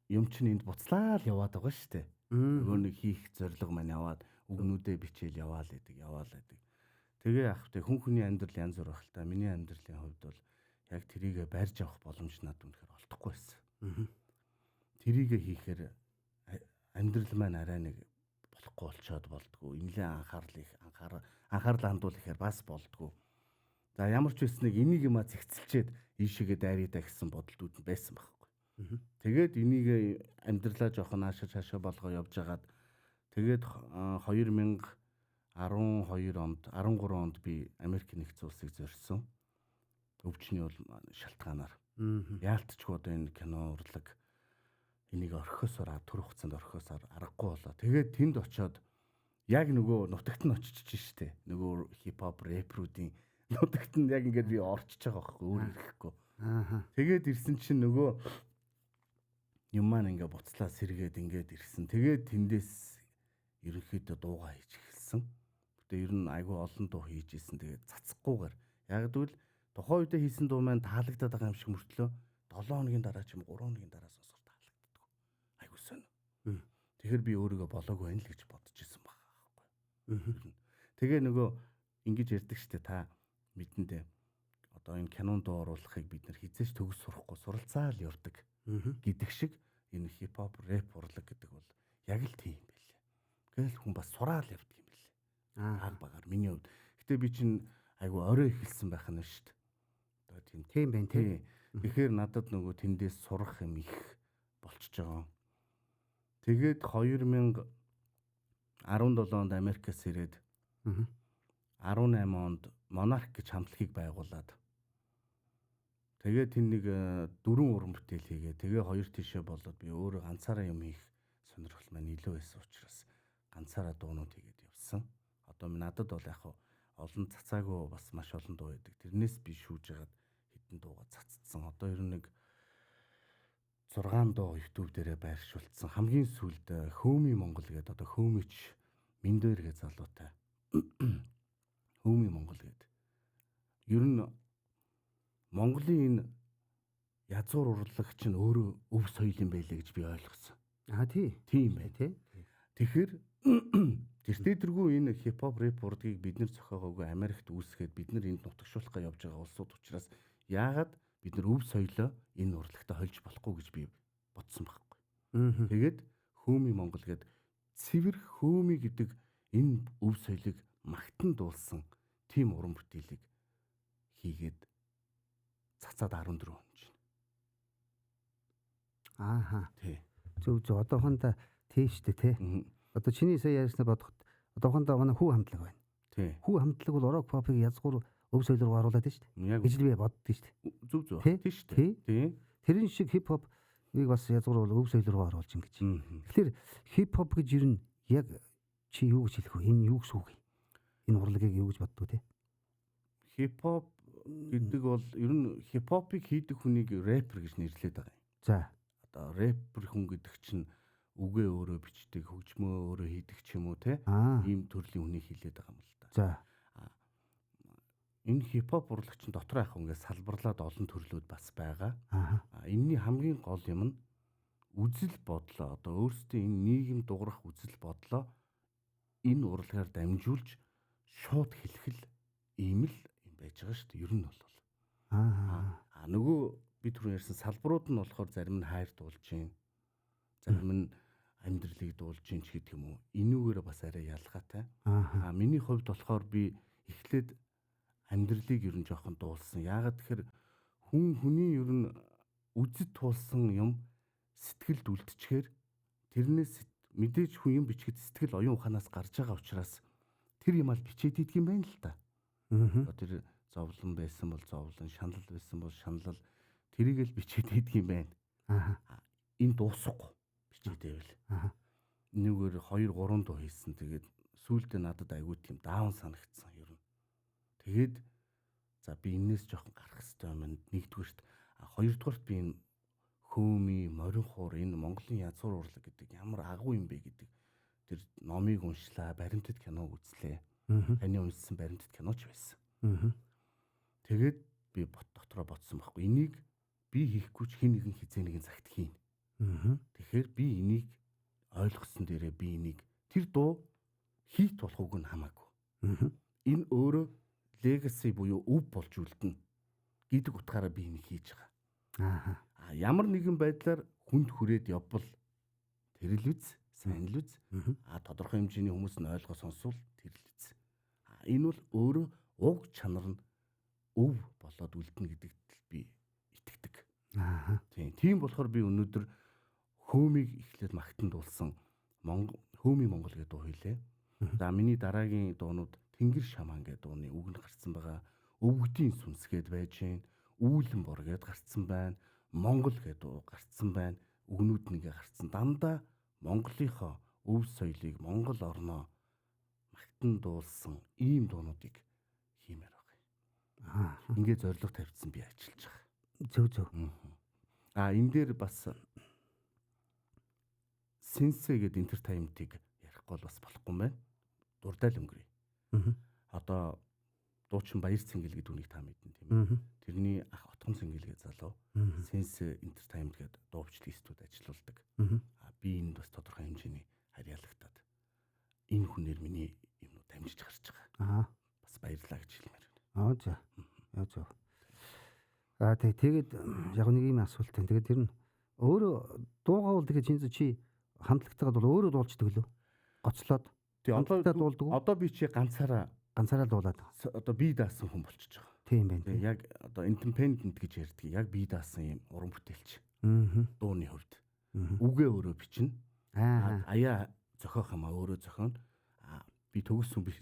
юм чинь энд буцлаа л яваад байгаа шүү дээ. Нөгөө нэг хийх зорилго маань яваад үгнүүдээ бичээл яваал гэдэг. Тэгээ ах тэ хүн хүний амьдрал янз бүр байх л та. Миний амьдралын хувьд бол яг трийгээ барьж авах боломж надад үнэхээр олдохгүй байсан. Трийгээ хийхээр амьдрал маань арай нэг болохгүй болчоод болдгоо. Инлээ анхаарал хандуулахаар бас болдгоо. За ямар ч байсныг энийг юма зэгцэлчээд ийшээгээ дайрыдаа гэсэн бодолтууд нь байсан байхгүй. Тэгээд энийг амьдралаа жоохон хаашаа болгоо явж хагаад тэгээд 2012 онд 13 онд би Америк нэгдсэн улсыг зорьсон. Өвчний бол шалтгаанаар. Яалтчгүй одоо энэ кино урлаг энийг орхихосоор төр хугацаанд орхихосоор аргагүй болоо. Тэгээд тэнд очиод яг нөгөө нутагт нь очиж штэ. Нөгөө хипхоп рэпрүүдийн нутагт нь яг ингээд би орчиж байгаа байхгүй өөр ирэхгүй. Тэгээд ирсэн чинь нөгөө юм маань ингээд буцлаа сэргээд ингээд ирсэн. Тэгээд тэндээс ерөнхийдөө дуугаа хийж эхэлсэн. Гэтэ ер нь айгүй олон дуу хийж исэн. Тэгээд цацахгүйгээр. Яг гэвэл тухайн үедээ хийсэн дуу маань таалагдаад байгаа юм шиг мөртлөө 7 хоногийн дараа ч юм уу 3 хоногийн дараа сонсоход таалагддаг. Айгүй сонио. Тэгэхээр би өөрийгөө болоогүй байна л гэж бодож исэн байгаа байхгүй. Тэгээ нөгөө ингэж ярьдаг штэ та мэдэндээ одоо энэ кинон дуу оруулахыг бид нар хизээч төгс сурахгүй суралцаа л явдаг гэдэг шиг энэ хипхоп рэп урлаг гэдэг бол яг л тийм юм байлээ. Тэгэл хүн бас сураал явдаг юм байлээ. Баг багаар миний хувьд. Гэтэ би чинь айгу орой эхэлсэн байх нь шүү дээ. Одоо тийм байна тийм. Тэгэхээр надад нөгөө тэндээс сурах юм их болчихж байгаа. Тэгээд 2017 онд Америкаас ирээд 18 онд Monarch гэж хамтлагийг байгуулад тэгээд тэн нэг 4 уран бүтээл хийгээ. Тэгээ хоёр тишээ болоод би өөрөө ганцаараа юм хийх сонирхол маань илүү байсан учраас ганцаараа дуунууд хийгээд явсан. Одоо надад бол яг олон цацаагүй бас маш олон дуу байдаг. Тэрнээс би шүүж ягаад хэдэн дууга цацсан. Одоо ер нь нэг 6 дуу YouTube дээрээ байршуулсан. Хамгийн сүүлд Хөөми Монгол гэдэг одоо Хөөмич Миндээр гэ залуутай. Хөөми Монгол гэдэг. Ер нь Монголын энэ язгуур урлагч нь өөрөө өв соёл юм байлээ гэж би ойлгосон. Тийм бай тий. Тэгэхээр тэртээ тэргүй энэ хипхоп рэп урлагийг бид нар зохиогоогүй Америкт үүсгээд бид нар энд нутагшуулахаа явж байгаа улсууд учраас яагаад бид нар өв соёлоо энэ урлагтаа хольж болохгүй гэж би бодсон байхгүй. Тэгээд Хөөми Монгол гэдэг цэвэр Хөөми гэдэг энэ өв соёлыг магтан дуулсан тим уран бүтээлийг хийгээд цацаад 14 он чинь. Тий. Зөв одоохондоо тийштэй тий. Одоо чиний сая ярьснаа бодоход одоохондоо манай хүү хамтлаг байна. Тий. Хүү хамтлаг бол рок попыг язгуур өв соёл руу оруулаад шүү дээ. Гэж би боддоо шүү дээ. Зөв. Тийш дээ. Тий. Тэрэн шиг хипхопыг бас язгуур өв соёл руу оруулж ингэж. Тэгэхээр хипхоп гэж ер нь яг чи юу гэж хэлэх вэ? Энэ юу гэсэн үг вэ? Энэ урлагийг юу гэж боддог те? Хипхоп гэдэг бол ер нь хипхопыг хийдэг хүнийг рэпер гэж нэрлэдэг байгаа юм. За. Одоо рэпер хүн гэдэг чинь үгээ өөрөө бичдэг, хөгжмөө өөрөө хийдэг ч юм уу те. Ийм төрлийн үнийг хэлээд байгаа юм л да. За. Энэ хипхоп урлагч нь дотор яг ингээд салбарлаад олон төрлүүд бас байгаа. Энийний хамгийн гол юм нь үзэл бодлоо, одоо өөрсдийн энэ нийгэм дуурах үзэл бодлоо энэ урлагаар дамжуулж шууд хэлэх л ийм л юм байж байгаа шүү дээ. Ер нь бол. Нөгөө би түрүү ярьсан салбарууд нь болохоор зарим нь хайр дуулж гин, зарим нь амьдралыг дуулж гин ч гэдэг юм уу. Энүүгээр бас арай ялгаатай. Миний хувьд болохоор би эхлээд амьдралыг ер нь жоохон дуулсан. Яагаад тэгэхээр хүний ер нь үзэд туулсан юм сэтгэлд үлдчихээр тэрнээс мэдээж хүн юм бичгэд сэтгэл оюун ухаанаас гарч байгаа учраас тэр юм аль бичээд идэх юм байна л да. Тэр зовлон байсан бол зовлон, шанал байсан бол шанал тэрийг л бичээд идэх юм байна. Энэ дуусахгүй бичээдээвэл. Нэггээр 2 3 дуу хийсэн. Тэгээд сүүлдээ надад айгүй тийм даун санагдсан ер нь. Тэгээд за би энээс жоохон гарах хэрэгтэй юм. Нэгдүгээрт хоёрдугаарт би энэ хөөми, морин хуур энэ Монголын язгуур урлаг гэдэг ямар агуу юм бэ гэдэг тэр номыг уншлаа, баримтат киног үзлээ. Таны уншсан баримтат киноч байсан. Тэгээд би дотроо бодсон байхгүй. Энийг би хийхгүй ч хэн нэгэн хизээ нэгэн цагт хийнэ. Тэгэхээр би энийг ойлгосон дээрээ би энийг тэр дуу хийт болохгүй нь хамаагүй. Энэ өөрөө legacy буюу өв болж үлдэнэ гэдэг утгаараа би энийг хийж байгаа. Ямар нэгэн байдлаар хүнд хүрээд явбал тэр л үз, сайн л үз. Тодорхой хэмжээний хүмүүс нь ойлгоо сонсвол тэр л үз. Энэ бол өөрөө уг чанар нь өв болоод үлдэнэ гэдэгт л би итгэдэг. Тийм болохоор би өнөөдөр хөөмийг эхлээд магтандуулсан хөөми Монгол гэдэг дуу хийлээ. За миний дараагийн дуунууд Тэнгэр шамаан гэдэг дууны үг нь гарцсан байгаа. Өвгдийн сүнсгээд байж гин, Үүлэн бор гэд гарцсан байна. Монгол гэдэг гарцсан байна. Үгнүүд нэгэ гарцсан. Дандаа Монголынхоо өв соёлыг, Монгол орноо магтандуулсан ийм дуунуудыг хиймээр байгаа. Ингээд зориг тавьдсан би ажиллаж байгаа. Зөв. Энэ дээр бас Сенсэ гэдэг entertainment-ийг ярихгүй бол бас болохгүй юм байна. Дурдайл өнгөрье. Одоо дуучин Баяр Цэнгэл гэдэг үнийг та мэднэ тийм ээ. Тэрний ах Отгон Цэнгэл гэдэг залуу Сенсэ entertainment гэдэг дуу бичлэг студид ажиллаулдаг. Би энд бас тодорхой хэмжээний харьяалагдаад энэ хүнээр миний юмнууд дамжиж гарч байгаа. Бас баярлалаа гэж хэлмээр байна. За. Тэгээд яг нэг юм асуулт байна. Тэгээд ер нь өөрөө дуугаа бол тэгээд чи хамтлагтайгаа бол өөрөө дуулцдаг лөө. Гоцлоод. Одоо би чи ганцаараа дуулаад. Одоо би даасан хүн болчихж байгаа. Тийм байна. Яг одоо independent гэж ярьдаг. Яг би даасан юм уран бүтээлч. Дууны хувьд. Үгээ өөрөө бичнэ. Аяа зохиох юм өөрөө зохионо. Би төгссөн биш.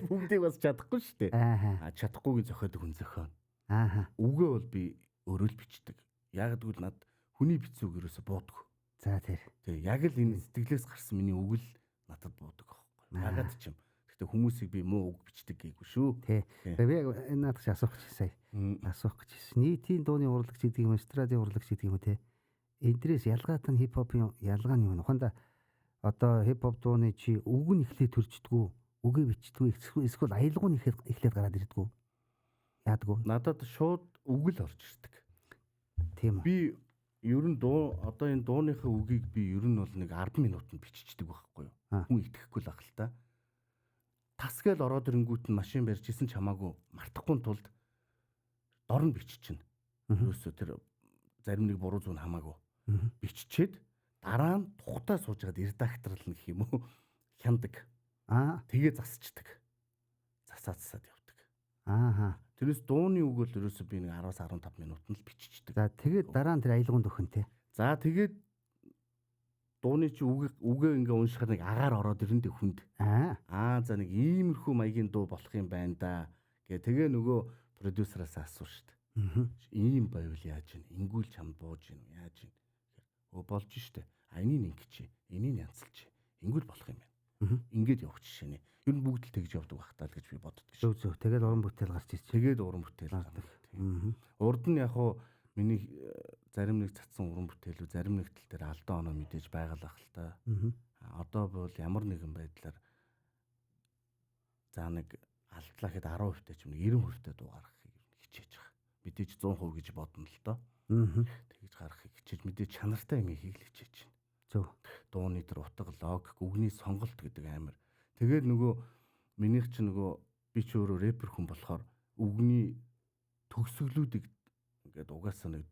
Бүгдийг бас чадахгүй шүү дээ. Чадахгүйг зохиодог хүн зохионо. Үгээ бол би өөрөө л бичдэг. Яг гэвэл над хүний бичсэн үг ерөөсө буудаг. За тэр. Яг л энэ сэтгэлээс гарсан миний үг л надад буудаг аахгүй. Ягаад ч юм. Гэхдээ хүмүүсийг би муу үг бичдэг гэйгүй шүү. Би яг энэ надад асуух гэж асуух гэж. Нийтийн дууны урлагч гэдэг юм, эстрадын урлагч гэдэг юм те. Эдрээс ялгаатай нь хипхопын ялгаа нь юу? Ухаанда одоо хипхоп дууны чи үг нь эхлээд төрждгүү, үгээ бичдгүү, эсвэл аялгуу нь эхлээд гараад ирдгүү. Яадгүй. Надад шууд үг л орж ирдэг. Тийм үү. Би ер нь одоо энэ дууныхаа үгийг би ер нь бол нэг 10 минутанд биччихдэг байхгүй юу? Хүн итгэхгүй л ах л та. Тасгээл ороод ирэнгүүт нь машин барьжсэн ч хамаагүй мартахгүй тулд дор нь биччихнэ. Ерөөсөө тэр зарим нэг буруу зүүн хамаагүй. Биччихэд дараа нь тухтаа сууж гад редакторлна гэх юм уу? Хяндаг. Тэгээ засчдаг. Засаад явдаг. Тэрнээс дууны үг бол ерөөсөө би нэг 10-аас 15 минутанд л биччихдэг. За тэгээд дараа нь тэр аялгуунд өгөн те. За тэгээд дууны чи үгээ ингээ уншихаар нэг агаар ороод ирэндээ хүнд. За нэг иймэрхүү маягийн дуу болох юм байна да. Тэгээ нөгөө продюсераас асуу штт. Ийм байвал яаж ийн? Ингүүл чамд бууж ийн үү? Яаж ийн? Болж штэ. Энийг ингэчи. Энийг янзалж. Ингүүл болох юм байна. Ингээд явах жишээ нэ. Ер нь бүгд л тэгж явдаг байх таа л гэж би боддог шүү. Зөв. Тэгээд уран бүтээл гарч ирчих. Тэгээд уран бүтээл гардаг. Урд нь яг хуу миний зарим нэг цацсан уран бүтээлүүд зарим нэг тал дээр алдаа оноо мэдээж байгалах л та. Одоо бол ямар нэгэн байдлаар за нэг алдлаа хэд 10% ч юм 90% дуу гаргахыг хичээж байгаа. Мэдээж 100% гэж бодно л доо. Тэгж гаргахыг хичээж мэдээж чанартай юм хийх л хичээж байна. Зөв. Дууны тэр утга логик, үгний сонголт гэдэг амар. Тэгээд нөгөө минийх чи нөгөө би ч өөрөө рэпер хүн болохоор үгний төгсгөлүүдийг ингээд угаасаа нэг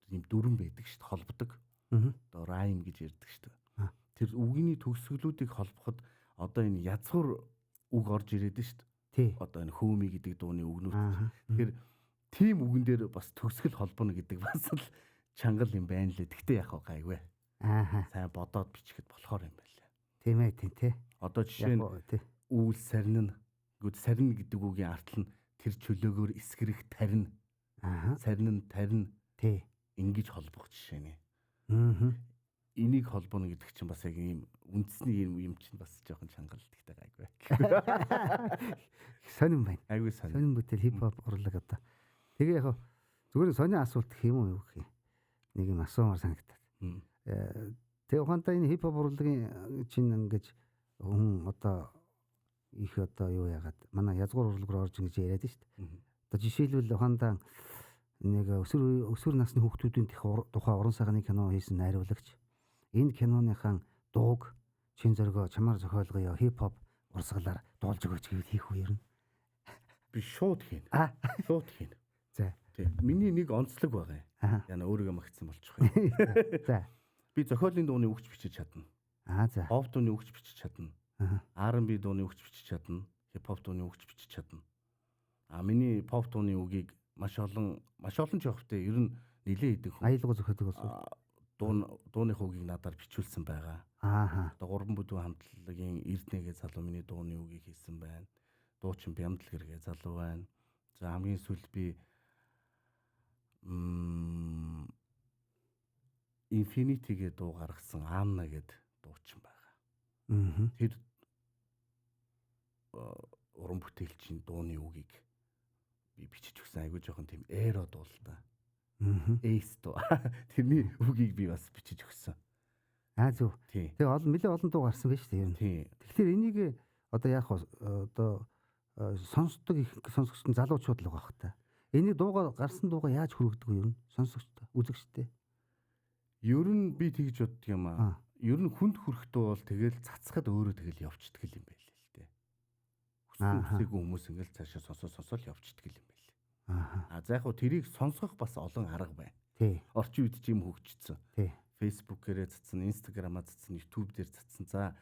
юм дүрэн байдаг шүү дээ, холбодог. Одоо райм гэж ярьдаг шүү дээ. Тэр үгний төгсгөлүүдийг холбоход одоо энэ язгуур үг орж ирээд шүү дээ. Тий. Одоо энэ хөөми гэдэг дууны үгнүүд. Тэгэхээр тийм үгэн дээр бас төгсгөл холбоно гэдэг бас л чангал юм байна лээ. Тэгтээ яах вэ гайгүй. Сайн бодоод бичихэд болохоор юм байна лээ. Тийм ээ тий. Одоо жишээ нь үүл сарин гэдэг үгийн артал нь тэр чөлөөгөөр эсгэрэх тарин. Сарин тарин тий. Ингэж холбох жишээ нэ. Энийг холбоно гэдэг чинь бас яг ийм үндэсний юм чинь бас жоохон чангал тэгтэй гайгүй. Сонирн байна. Айгүй сонирн. Сонирн бүтээл хипхоп урлаг одоо. Тэгээ яг зүгээр сонирн асуулт гэх юм уу юу гэх юм. Нэг юм асуумаар санагдаад. Тэгээ ухаантай энэ хипхоп урлагийн чинь ингэж хүн одоо их одоо юу яагаад манай язгуур урлаг руу орж ингэж яриад шүү дээ. Одоо жишээлбэл ухаантай нэг өсвөр насны хүүхдүүдийн тухай уран сайхны кино хийсэн найруулагч энэ киноныхаа дууг чин зөргөө чамаар зохиолгоё хипхоп урсгалаар дуулж өгөөч гэвэл хийх үү юм. Би шууд хийн. Шууд хийн. За. Тийм. Миний нэг онцлог байгаа юм. Яна өөрийгөө магтсан болчих юм. За. Би зохиолын дууны үгч бичиж чадна. За. Pop дууны үгч бичиж чадна. R&B дууны үгч бичиж чадна. Хипхоп дууны үгч бичиж чадна. Миний pop дууны үгийг маш олон ч явахтай ер нь нилээ идэг хүн. Аялал зохиодог болсон. Дууных үгийг надаар бичүүлсэн байгаа. Одоо гурван бүдүүн хамтлагийн Эрдэнэгээ залуу миний дууны үгийг хийсэн байна. Дуучин Бямдал гэргээ залуу байна. За хамгийн сүүлд би Infinity-гээ дуу гаргасан Анна гэд дуучин байгаа. Тэр уран бүтээлчийн дууны үгийг би бичиж өгсөн. Айгүй жоохон тийм эро дуултаа. Эйс дуу. Тэрний үгийг би бас бичиж өгсөн. Зөв. Тэгээ нэлээд олон дуу гарсан байж тээ. Тэгэхээр энийг одоо яах вэ? Одоо сонсдог их сонсогч залуучууд л байгаа хта. Энийг дуугаар гарсан дуугаа яаж хүргэдэг вэ юм? Сонсогчтой, үзэгчтэй. Ер нь би тэгж боддог юм аа. Ер нь хүнд хүрэхдээ бол тэгэл цацхад өөрөө тэгэл явцдаг юм байл л дээ. Хүсээгүй хүмүүс ингээл цаашаа сонсоод явцдаг юм байл. За яг хөө тэрийг сонсгох бас олон арга байна. Тий. Орчин үед ч юм хөгжчихсөн. Тий. Facebook-ээрээ цацсан, Instagram-аа цацсан, YouTube дээр цацсан. За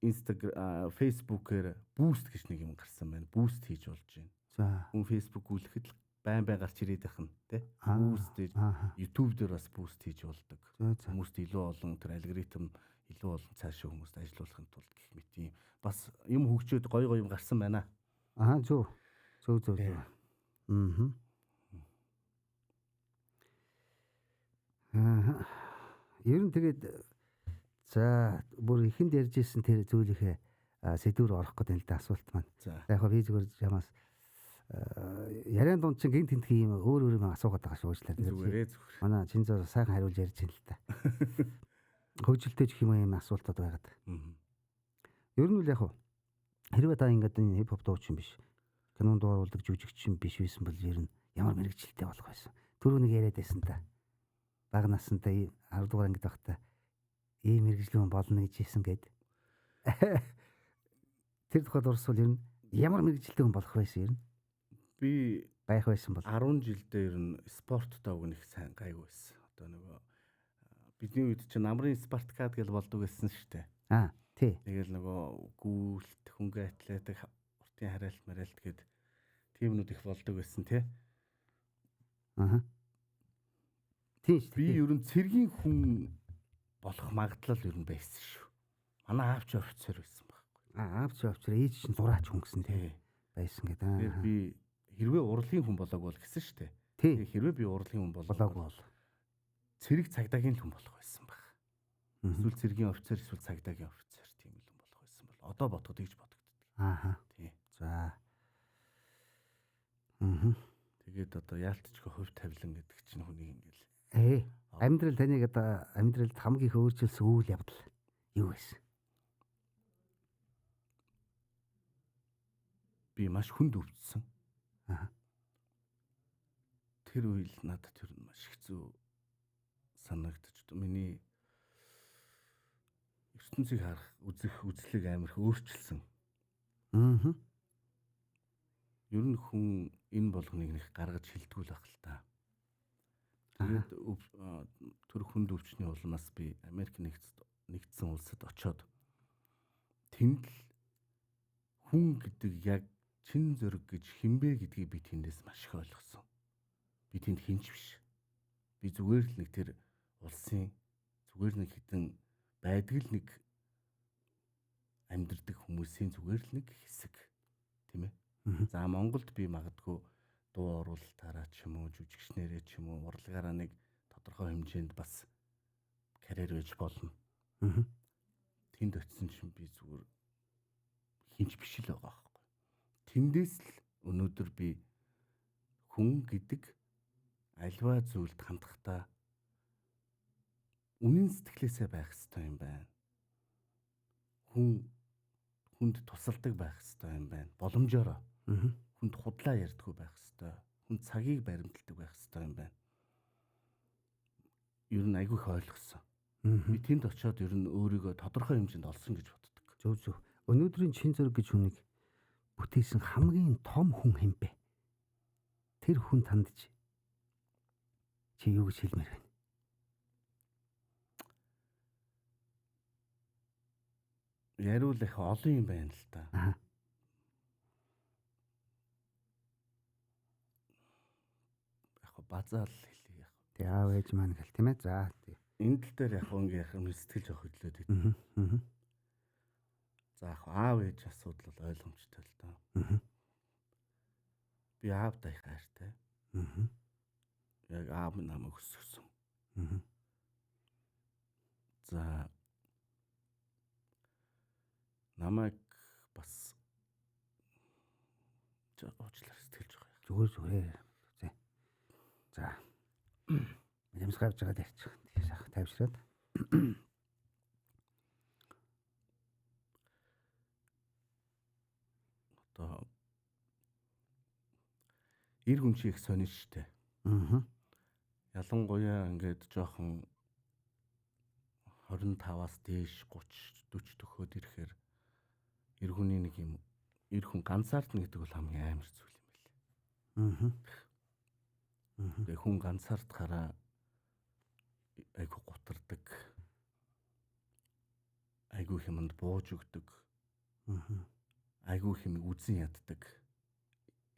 Facebook-ээр boost гэж нэг юм гарсан байна. Boost хийж болж байна. За. Хүн Facebook үлэхэд л байн гарч ирээд байх нь тий. Boost хийж YouTube дээр бас boost хийж болдог. Хүмүүст илүү олон тэр алгоритм илүү олон цаашаа хүмүүст ажилуулахын тулд гэх мэт юм. Бас юм хөгжөөд гой юм гарсан байна. Зөв. Ер нь тэгээд за бүр ихэнд ярьж ирсэн тэр зүйлийнхээ сэдвээр орох гэдэг л да асуулт маань. Яг би зүгээр ямаас яриан дунд чинь гинт тентхи юм өөр юм асуугаад байгаа шүү уучлаарай. Зүгээр. Манай Чинзор сайхан хариулж ярьж байна л та. Хөгжилтэй ч юм ийм асуултууд байгаад. Ер нь л яг хэрвээ та ингээд энэ хипхоп дуучин биш, кинонд дууруулдаг жүжигчин биш байсан бол ер нь ямар мэрэгчлэлтэй болох байсан. Түрүү нэг яриад байсан та. Бага насантай 10 дугаар ангид байхдаа ийм мэрэгжлийн болно гэж хэлсэн гээд. Тэр тухайд урсвал ер нь ямар мэрэгжлийн хүн болох байсан ер нь? Би байх байсан бол 10 жилдээ ер нь спорттой уг нэг сайн гайгүй байсан. Одоо нөгөө бидний үед чинь намрын Спартакиад гэж болдог байсан шүү дээ. Тий. Тэгэл нөгөө гүйлт, хөнгө атлетик, уртын хараалт маралт гээд тиймнүүд их болдог байсан тий. Тийм шүү. Би ер нь цэргийн хүн болох магадлал ер нь байсан шүү. Манай аавч офицер байсан байхгүй. Аавч офицер ээж чинь зураач хүн гэсэн тий. Байсан гэдэг. Тэгэхээр би хэрвээ урлагийн хүн болоог бол гэсэн шүү дээ. Тий. Хэрвээ би урлагийн хүн болоог бол цэрэг цагдаагийн хүн болох байсан баг. Эсвэл цэргийн офицер эсвэл цагдаагийн офицер тийм л хүн болох байсан бол одоо бодоход тэгж бодогддог. Тий. За. Тэгээд одоо яалтчгүй хувь тавилан гэдэг чинь хүнийг ингээл Амьдрал таныг одоо амьдралд хамгийн их өөрчилсөн үйл явдал юу байсан? би маш хүнд өвдсөн. Аа. Тэр үйл надад тэр нь маш хэцүү санагдчих. Миний ертөнцийг харах үзлэг амар их өөрчилсөн. Аа. Ер нь хүн энэ болгоныг нэг гаргаж хилдэггүй л ах л та. Тэгээд тэр хүнд өвчний улмаас би Америк нэгдсэн улсад очоод тэнд л хүн гэдэг яг чин зөрөг гэж хинбэ гэдгийг би тэндээс маш их ойлгосон. Би тэнд хинч биш. Би зүгээр л нэг тэр улсын зүгээр нэг хитэн байдаг л нэг амьдардаг хүмүүсийн зүгээр л нэг хэсэг тийм ээ. За Монголд би магадгүй дуу оруулалтаараа ч юм уу жүжигчнэрээ ч юм уу урлагаараа нэг тодорхой хэмжээнд бас карьер байж болно. Тэнд очисон чинь би зүгээр хинч биш л байгаа байхгүй. Тэндээс л өнөөдөр би хүн гэдэг альва зүйлд хандахдаа үнэн сэтгэлээсээ байх хэрэгтэй юм байна. Хүнд тусалдаг байх хэрэгтэй юм байна. Боломжоор. Хүнд худлаа ярьдаггүй байх хэрэгтэй. Хүнд цагийг баримталдаг байх хэрэгтэй юм байна. Ер нь айгүй их ойлгосон. Би тэнд очиод ер нь өөрийгөө тодорхой хэмжээнд олсон гэж боддог. Зөв. Өнөөдрийн чин зөрөг гэж хүнийг бүтээсэн хамгийн том хүн хэм бэ? Тэр хүн танд чи юу гэж хэлмээр байна? Яриул их олон юм байна л та. Яг базаал хэлье яг. Тэг аав ээж маань гэл тийм ээ. За тий. Энэ тал дээр яг ингээ яг сэтгэл жоох хөдлөөд идэв. За яг аав ээж асуудал бол ойлгомжтой л доо. Би аавтай их хайртай. Яг аав минь намайг өсгсөн. За намайг бас уучлаарай сэтгэлж байгаа. Зүгээр. За. Ямс гавж байгаа дэрч. Тий сах тавьшраад. Одоо эр хүн чи их сонир штэ. Ялангуяа ингээд жоохон 25-аас дээш 30 40 төгөөд ирэхээр эр хүний нэг юм эр хүн ганцаардна гэдэг бол хамгийн амар зүйл юм байна. Тэгээ хүн ганцаардахаараа айгүй гутардаг. Айгүй хэмэнд бууж өгдөг. Айгүй хэмиг үзэн яддаг.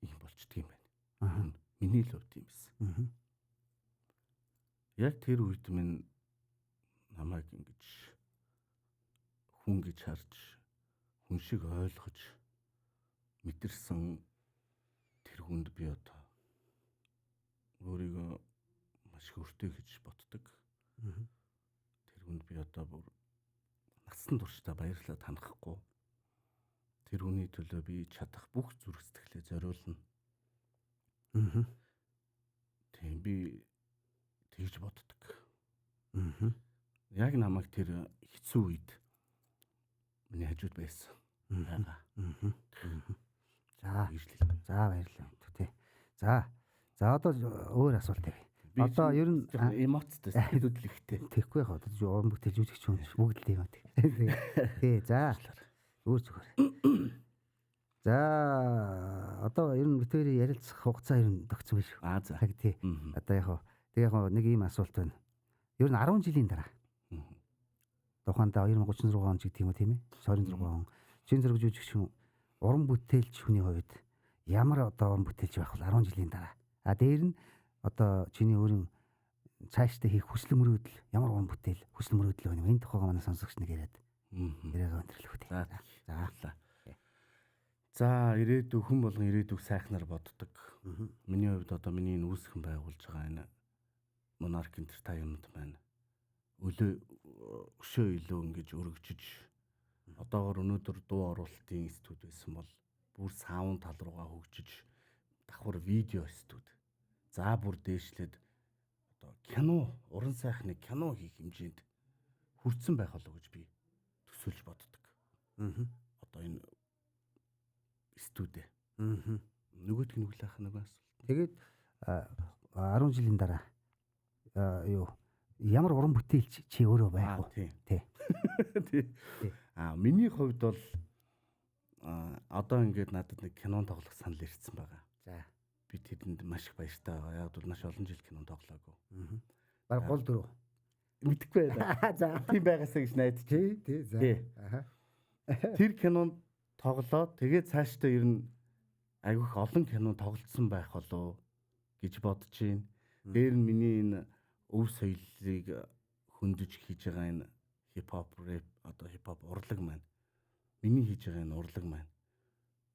Ийм болчдөг юм байна. Миний л хувьд юм байсан. Яг тэр үед минь намайг ингэж хүн гэж харж хүн шиг ойлгож мэдэрсэн тэр хүнд би одоо өөрийгөө маш хүртэй гэж боддог. Тэр хүнд би одоо бүр насан туршдаа баярлалаа танахгүй. Тэр хүний төлөө би чадах бүх зүрх сэтгэлээ зориулна. Тийм би тэгж боддог. Яг намайг тэр хэцүү үед миний хажууд байсан. За баярлалаа. Тий. За одоо өөр асуулт тавь. Одоо ер нь эмоцтой сэтгэлүүд л ихтэй. Тэгэхгүй яг одоо уран бүтээл жүжигч хүн бүгд л юм аа. Тий. За. Зүгээр. За одоо ер нь битүүрийн ярилцах хугацаа ер нь төгссөн биш үү? За. Тий. Одоо яг нэг ийм асуулт байна. Ер нь 10 жилийн дараа. Тухайдаа 2036 он ч гэх юм уу тийм ээ? 26 он. Чин зөрөг жүжигч хүн уран бүтээлч хүний хувьд ямар одоо уран бүтээлч байх вэ 10 жилийн дараа? Дээр нь одоо чиний өөрийн цаашдаа хийх хүсэл мөрөөдөл ямар уран бүтээл хүсэл мөрөөдөл байна вэ? Энэ тухайга манай сонсогч нэг яриад. Яриагаа өндөрлөх үү. За ирээдүйг хүн болгон ирээдүйг сайхнаар боддог. Миний хувьд одоо миний энэ үүсгэн байгуулж байгаа энэ Monarch Entertainment маань өшөө илүү ингэж өргөжж одоогор өнөөдөр дуу оруулалтын студи байсан бол бүр саунд тал руугаа хөгжиж давхар видео студи За бүр дээшлээд одоо кино, уран сайхны кино хийх хэмжээнд хүрсэн байх болов гэж би төсөөлж боддог. Одоо энэ студид. Нөгөөдг нь хүлээх нэг асуулт. Тэгээд 10 жилийн дараа юу ямар уран бүтээлч чи өөрөө байх вэ? Тий. Миний хувьд бол одоо ингээд надад нэг кинон тоглох санал ирсэн байгаа. За. Би тэрэнд маш их баяртай байгаа. Яг бол маш олон жил кинон тоглоагүй. Баг гол дөрөв. Мэдхгүй байна. За. Тийм байгаасаа гэж найдаж. Тий. За. Тэр кинонд тоглоод тэгээд цаашдаа ер нь айгүйх олон кино тоглолцсон байх болов гэж бодож байна. Дээр нь миний энэ өв соёлыг хөндөж хийж байгаа энэ хипхоп рэп одоо хипхоп урлаг маань миний хийж байгаа энэ урлаг маань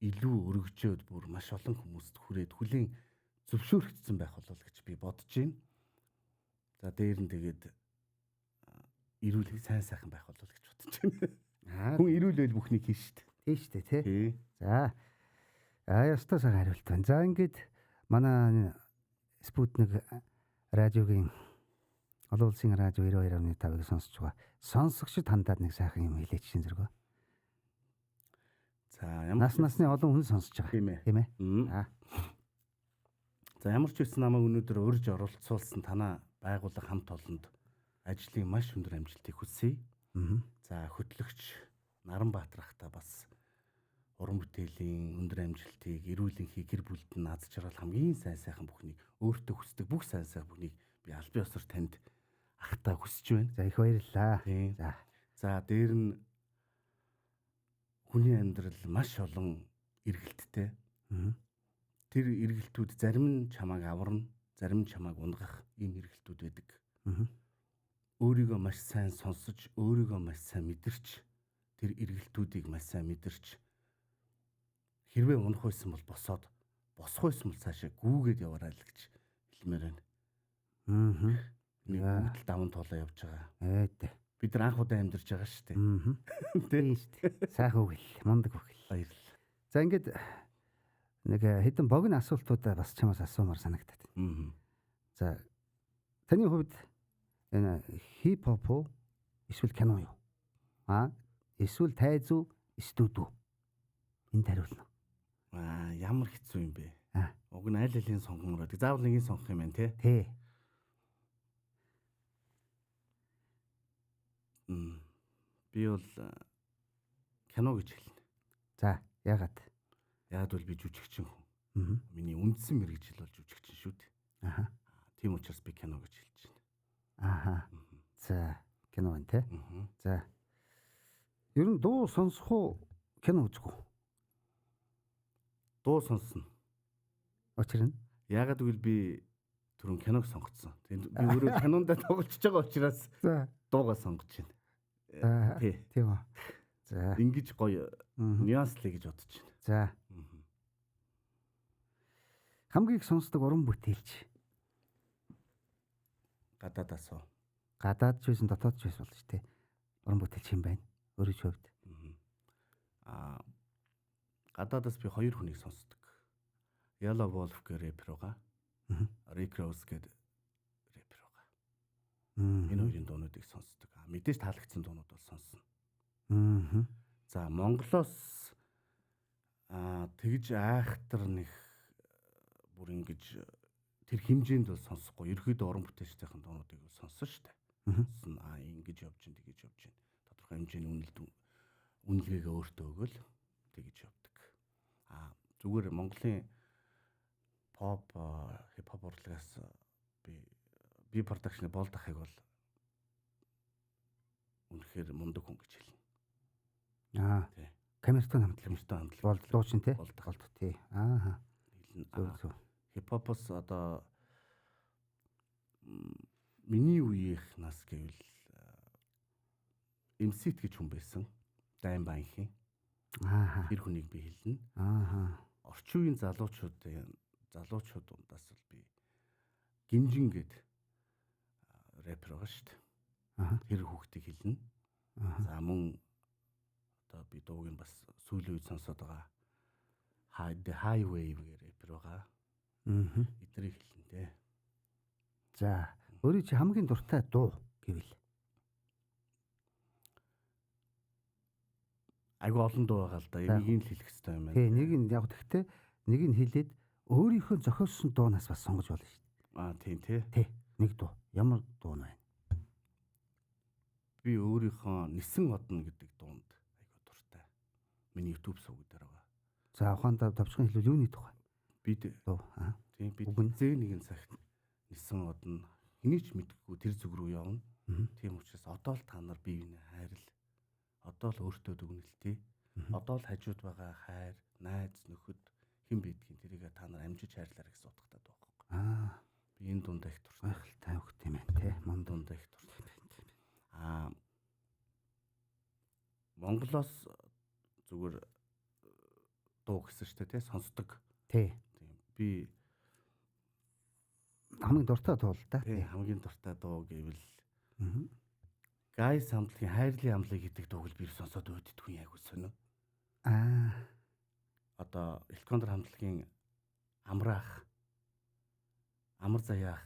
илүү өргөжөөд бүр маш олон хүмүүст хүрээд хүлийн зөвшөөрөгдсөн байх болов гэж би бодож байна. За дээр нь тэгээд эрүүл сайн сайхан байх болов гэж бодож байна. Хүн эрүүл байл бүхнийг хийн шүү дээ. Тийм шүү дээ, тий. За. Ястаа сайн хариулт байна. За ингээд манай Спутник радиогийн олон улсын радио 92.5-ыг сонсож байгаа. Сонсогчд хандаад нэг сайхан юм хэлээч шин зэрэг. За ямар насны олон хүн сонсож байгаа. Тийм ээ. За ямар ч үсэн намайг өнөөдөр урьж оролцуулсан танаа байгууллага хамт олонд ажлын маш өндөр амжилтыг хүсье. За хөтлөгч Наранбаатар ахта бас уран бүтээлийн өндөр амжилтыг эрүүлэнхий гэр бүлд нь аз жаргал хамгийн сайн сайхан бүхнийг өөртөө хүсдэг бүх сайн сайхан бүхнийг би аль бие усар танд ахта хүсэж байна. За их баярлалаа. За дээр нь хүний амьдрал маш олон эргэлттэй. Тэр эргэлтүүд зарим нь чамайг аварна, зарим нь чамайг унгах ийм эргэлтүүд байдаг. Өөрийгөө маш сайн сонсож, өөрийгөө маш сайн мэдэрч, тэр эргэлтүүдийг маш сайн мэдэрч хэрвээ унах байсан бол босоод, босох байсан бол цаашаа гүүгээд яваарай л гэж хэлмээр байна. Нэг бүгд даван туулаа явж байгаа. Бид нар анх удаа амьдарч байгаа шүү дээ. Тийм шүү дээ. Сайхан үг хэл, мундаг үг хэл. Баярлалаа. За ингээд нэг хэдэн богино асуултуудаа бас чамаас асуумаар санагдаад байна. За таны хувьд энэ хипхоп уу эсвэл кино юу? Эсвэл тайз уу, студ уу? Энд хариулна. Ямар хэцүү юм бэ? Уг нь аль алийг сонгомоор байдаг. Заавал нэгийг сонгох юм байна тий. Тий. Би бол кино гэж хэлнэ. За, яагаад? Яагаад бол би жүжигчин хүн. Миний үндсэн мэргэжил бол жүжигчин шүү дээ. Тийм учраас би кино гэж хэлж байна. За, кино байна тий. За. Ер нь дуу сонсох уу, кино үзэх үү? Дуу сонсно. Учир нь яагаад гэвэл би түрүүн киног сонгоцсон. Тэгээд би өөрөө кинонд тоглож байгаа учраас дуугаа сонгож байна. Тийм үү. За. Ингиж гоё нюанслэ гэж бодож байна. За. Хамгийн их сонсдог уран бүтээлч. Гадаадаас уу. Гадаад ч байсан, дотоод ч байсан болж тий. Уран бүтээлч юм байна. Өөрөж хувьд. Гадаадаас би хоёр хүнийг сонсдог. Yellow Wolf гэх рэпер байгаа. Rick Ross гэдэг рэпер байгаа. Энэ хоёрын дуунуудыг сонсдог. Мэдээж таалагдсан дуунууд бол сонсно. За Монголоос тэгж айхтар нэг бүр ингэж тэр хэмжээнд бол сонсохгүй. Ерөөдөө уран бүтээлчдийн дуунуудыг бол сонсон шүү дээ. Ингэж явж гин тэгэж явж гин. Тодорхой хэмжээний үнэлгээгээ өөртөө өгөөл тэгэж явдаг. Зүгээр Монголын pop хипхоп урлагаас би продакшны болд ахыг бол үнэхээр мундаг хүн гэж хэлнэ. Тий. Камертон хамтлаг болд дуучин тий. Болд тий. Хипхопос одоо миний үеийнхнаас гэвэл MC гэж хүн байсан. Дайн Баянхийн. Тэр хүнийг би хэлнэ. Орчин үеийн залуучууд дундаас бол би Гинжин гэдэг рэпер байгаа шүү дээ. Тэр хүүхдийг хэлнэ. За мөн одоо би дууг нь бас сүүлийн үед сонсоод байгаа. The Highway гэх рэпер байгаа. Эдрийг хэлнэ те. За өөрийн чи хамгийн дуртай дуу гэвэл Айгу олон дуу байгаа л да. Энийг л хэлэх хэрэгтэй юм байна. тий нэг нь яг тэгтээ нэг нь хэлээд өөрийнхөө зохиолсон дуунаас бас сонгож болно шүү дээ. Тийм те. Тий нэг дуу. Ямар дуу вэ? Би өөрийнхөө нисэн одно гэдэг дуунд айгу дуртай. Миний YouTube сувг дээр байгаа. За ухаандаа товчхон хэлвэл юуны тухай? Бид Дуу. тийм бид зээ нэгэн цагт нисэн одно хэний ч мэдгүй тэр зүг рүү явна. Тийм учраас одоо л та нар бие биенээ хайрл. Одоо л өөртөө дүгнэлтээ. Одоо л хажууд байгаа хайр, найз, нөхөд хэн бидгийг тэрийг та нар амжиж хайрлаарай гэсэн утгатай дуу байхгүй. Би энэ дундаа их дуртай. Гайхалтай хөх тийм ээ тий. Мон дундаа их дуртай. Монголоос зүгээр дуу гэсэн шүү дээ тий сонсдог. Тий. Тийм. Би хамгийн дуртай дуу л да. тий хамгийн дуртай дуу гэвэл Гай самтлагийн хайрлын амлыг гэдэг дууг би сонсоод өөддгүй яг үсэнэ. Одоо Электрондор хамтлагийн амраах амар заяах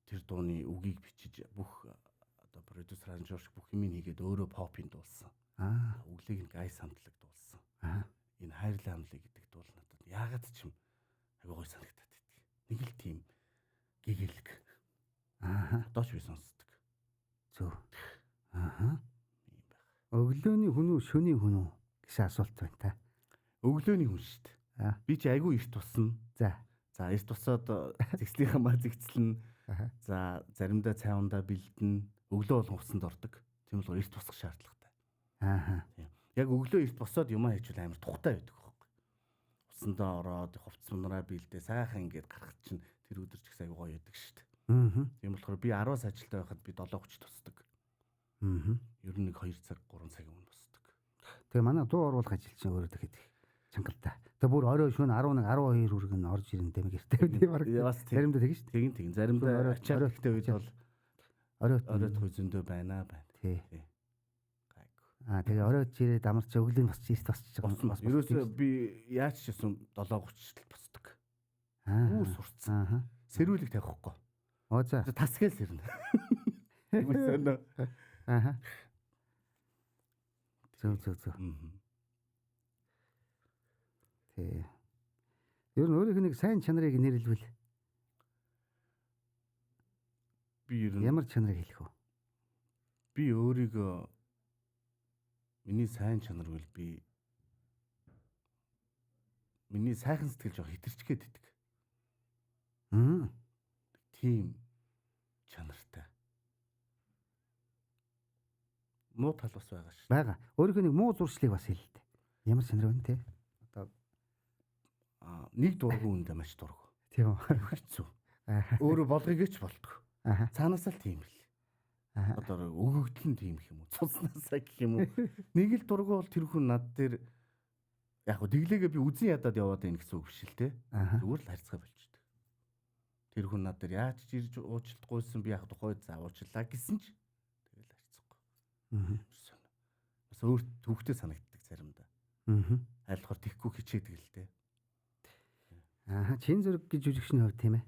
тэр дууны үгийг бичиж бүх одоо продюсер аранжуур бүх юм хийгээд өөрөө попын дуулсан. Үглийг нь Гай самтлаг дуулсан. Энэ хайрлын амлыг гэдэг дуул надад яагаад ч юм айгуу гой санагдаад байдаг. Нэг л тийм гэгээлэг. Одоо ч би сонсдог. Зөв. Өглөөний хүн үү, шөнийн хүн үү гэсэн асуулт байна та. Өглөөний хүн шүү дээ. Би ч айгүй эрт тусна. За эрт тусаад зэгслийнхаа маа зэгцлэн. За заримдаа цайвандаа бэлдэн. Өглөө болгон уцсанд ордог. Тийм болохоор эрт тусах шаардлагатай. Тийм. Яг өглөө эрт босоод юмаа хийчихвэл амар тухтай байдаг байхгүй. Уцсандаа ороод хувцс мунараа бэлдээ сайхан ингээд гарах чинь тэр өдөр ч ихс айгүй гоё байдаг шүү дээ. Тийм болохоор би 10-аас ажилдаа байхад би 7:30 тусдаг. Ер нь нэг 2 цаг 3 цагийн өмнө босдог. Тэгээ манай дуу оруулах ажил чинь өөрөө тэгэхэд чангалтай. Тэгээ бүр орой шөнө 11 12 хүрэг нь орж ирэн дэмэг эртээ тийм баг. Заримдаа тэгэн шүү. Тэгин. Заримдаа ачаад ихтэй үед бол оройт хүй зөндөө байна. Тий. Тэгээ оройт ирээд амарч өглөө босч ирт босч байгаа. Ерөөсөө би яаж ч юм 7:30-т босдог. Бүр сурцсан. Сэрүүлэг тавихгүй. За. Тасгээл сэрнэ. Үгүй Зөв. Тий. Ер нь өөрийнх нэг сайн чанарыг нэрлэвэл би ер нь ямар чанарыг хэлэх вэ? Би өөрийгөө миний сайн чанар бол би миний сайхан сэтгэл жоох хитэрчгээд идэг. Тийм чанартай. Муу тал бас байгаа шүү. Бага. Өөрийнхөө нэг муу зуршлыг бас хэлээ. Ямар чанар вэ те? Одоо нэг дургу үндэ маш дургу. Тийм үү. Хэцүү. Өөрөө болгоё ч болтгоо. Цаанаас л тийм л. Одоо өгөгдөл нь тийм юм уу? Цуснасаа гэх юм уу? Нэг л дургу бол тэр хүн над дээр яг хөө тэглээгээ би үзэн ядаад яваад байна гэсэн үг биш л те. Зүгээр л харьцаа болчихдог. Тэр хүн над дээр яаж ч ирж уучлалтгүйсэн би яг тухайд заавуучлаа гэсэн ч тэгэл харьцахгүй. Бас өөр төвхтэй санагддаг заримдаа. Айлхаар тэгхгүй хичээдэг л те. Чин зэрэг гэж жүжигчний хувьд тийм ээ.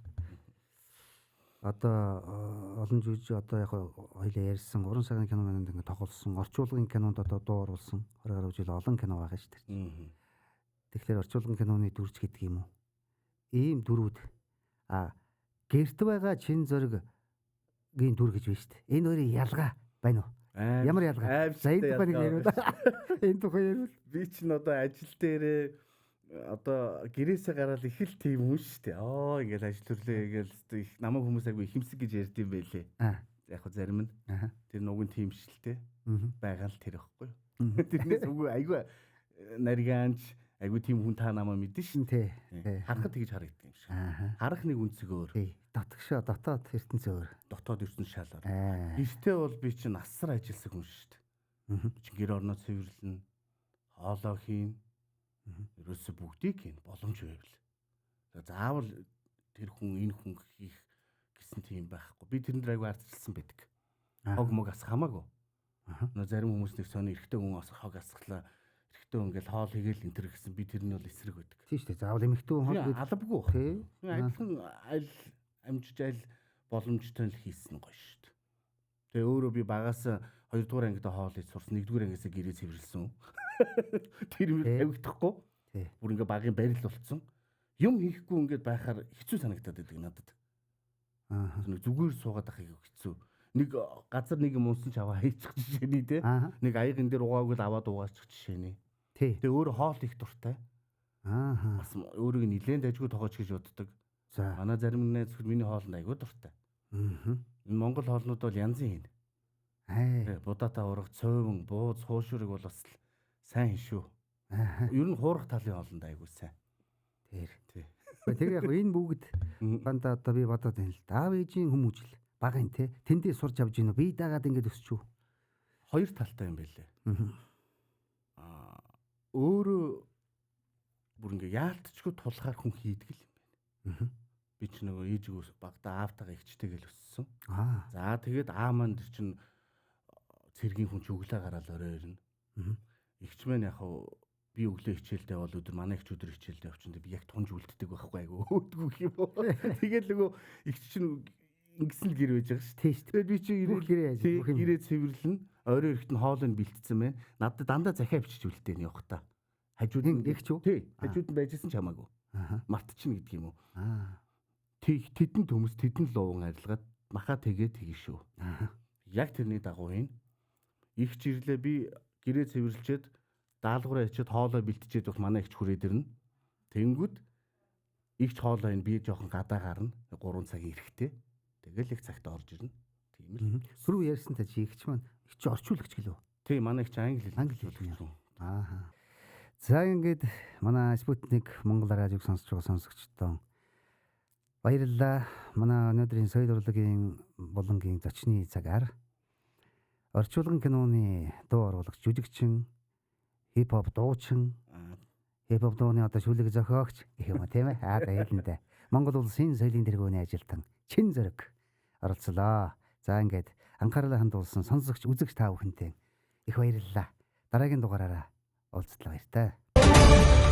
Одоо олон жүжиг одоо яг хоёлаа ярьсан уран сагны кино манд ингээд тоглосон, орчуулгын кинонд одоо дуу оруулсан 20 гаруй жил олон кино байгаа шүү дээ. Тэгэхээр орчуулгын киноны дүрж гэдэг юм уу? Ийм дүрүүд гэрт байгаа чин зэрэгийн дүр гэж байна шүү дээ. Энэ хоёрын ялгаа байна уу? Ямар ялгаа? За энэ тухай нэг яриул. Энэ тухай яриул. Би ч н одоо ажил дээрээ одоо гэрээсээ гараад их л тийм хүн шүү дээ. Ингээл ажил төрлөө ингээл их намайг хүмүүс айгүй ихэмсэг гэж ярьд юм байлээ. Яг хөө зарим нь. Тэр нүгэн тиймшэлтэй байгаа л тэр ихгүй. Тэрнээс үгүй айгүй нарийнч айгүй тийм хүн та намаа мэдэн шин тий. Харахад тэгж харагддаг юм шиг. Харах нэг үнцэг өөр. Дотгошоо дотоод ертөнц өөр. Дотоод ертөнц шалаар. Гэртээ бол би чинь асар ажилсаг хүн шүү дээ. Чи гэр орноо цэвэрлэн хоолоо хийн. Ерөөсө бүгдийг хийн боломж байвал. Заавал тэр хүн энэ хүн хийх гэсэн тийм байхгүй. Би тэрэн дээр айгүй ардчилсан байдаг. Хог мог асах хамаагүй. Зарим хүмүүс нэг сони эрэгтэй хүн асах хог асахлаа. эмэгтэй хүн ингээл хоол хийгээл энэ төр гэсэн би тэрний бол эсрэг байдаг. Тийм шүү дээ. Заавал эмэгтэй хүн хоол Алавгүй. тий. Адилхан аль амжиж аль боломжтой л хийсэн гоё шүү дээ. Тэгээ өөрөө би багаас 2 дугаар ангид хоол хийж сурсан, 1 дугаар ангиасаа гэрээ цэвэрлсэн. Тэр юм тавигдахгүй. Тий. Бүр ингээ багийн барил болцсон. Юм хийхгүй ингээд байхаар хэцүү санагдаад байдаг надад. Нэг зүгээр суугаад ахыг хэцүү. Нэг газар нэг юм унсан ч аваа хийчих жишээний те. Нэг аягын дээр угаагүй л аваад угаачих жишээний. Тий. Тэгээ өөрөө хоол их дуртай. Бас өөрийг нилээн дайггүй тоогооч гэж боддог. За. Манай зарим найз зөвхөн миний хоолнд айгүй дуртай. Энэ Монгол хоолнууд бол янзын хийн. Будаатай ураг, цойвон, бууз, хуушурыг бол бас сайн шүү. Ер нь хуурах талын хоолнд айгүй сайн. Тэр. Тэгээ яг энэ бүгд банда одоо би бодоод байна л да. Аав ээжийн хүмүүжил багын те. Тэндээ сурж авж гинөө. Би дагаад ингэж өсчүү. Хоёр талтай юм байлээ. Өөрөө бүр ингээ яалтчгүй тулахаар хүн хийдэг юм байна. Би ч нөгөө ээжгөөс багтаа аавтайгаа ихчтэйгээл өссөн. За тэгээд аа маань тэр чин цэргийн хүн ч өглөө гараал орой ирнэ. Игч маань яг би өглөө хичээлдээ бол өдөр манай ихч өдөр хичээлдээ явчихсан. Би яг тунж үлддэг байхгүй айгу өөдгөх юм уу. Тэгээд нөгөө игч чинь ингэсэн л гэр байж байгаа ш. Тийм ш. Тэгээд би чи гэрээ цэвэрлэн орой ирэхэд нь хоолыг бэлтцсэн байна. Надад дандаа захиа бичиж үлдээ нь явах та. Хажууд нь игч үү? Тий. Хажууд нь байжсэн ч хамаагүй. Мартчихна гэдэг юм уу. Тэдэн төмөс тэдэн луун арилгаад маха тэгээ шүү. Яг тэрний дагуу хийн. Их чирлээ би гэрээ цэвэрлчээд даалгавраа ичээд хоолой бэлтчихэд байх манай ихч хүрээд ирнэ. Тэнгүүд ихч хоолой энэ би жоохон гадаа гарна. 3 цагийн эрэхтэй. Тэгэл их цагт орж ирнэ. Тийм л. Түрүү ярьсан та чи ихч маань ихч орчуулагч гэлөө. Тийм манай ихч англи хэллэгч. За ингээд манай Спутник Монгол радиог сонсож байгаа сонсогчдоо баярлалаа. Манай өнөөдрийн соёл урлагийн болонгийн зочны цагаар орчуулган киноны дуу оруулагч, жүжигчин, хипхоп дуучин, хипхоп дууны одоо шүлэг зохиогч гэх юм тийм ээ. Баярлалаа. Монгол улсын соёлын тэргүүний ажилтан Чин Зориг оролцлоо. За ингээд анхаарлаа хандуулсан сонсогч, үзэгч та бүхэнтэй их баярлалаа. Дараагийн дугаараараа уулзлаа баяр таа.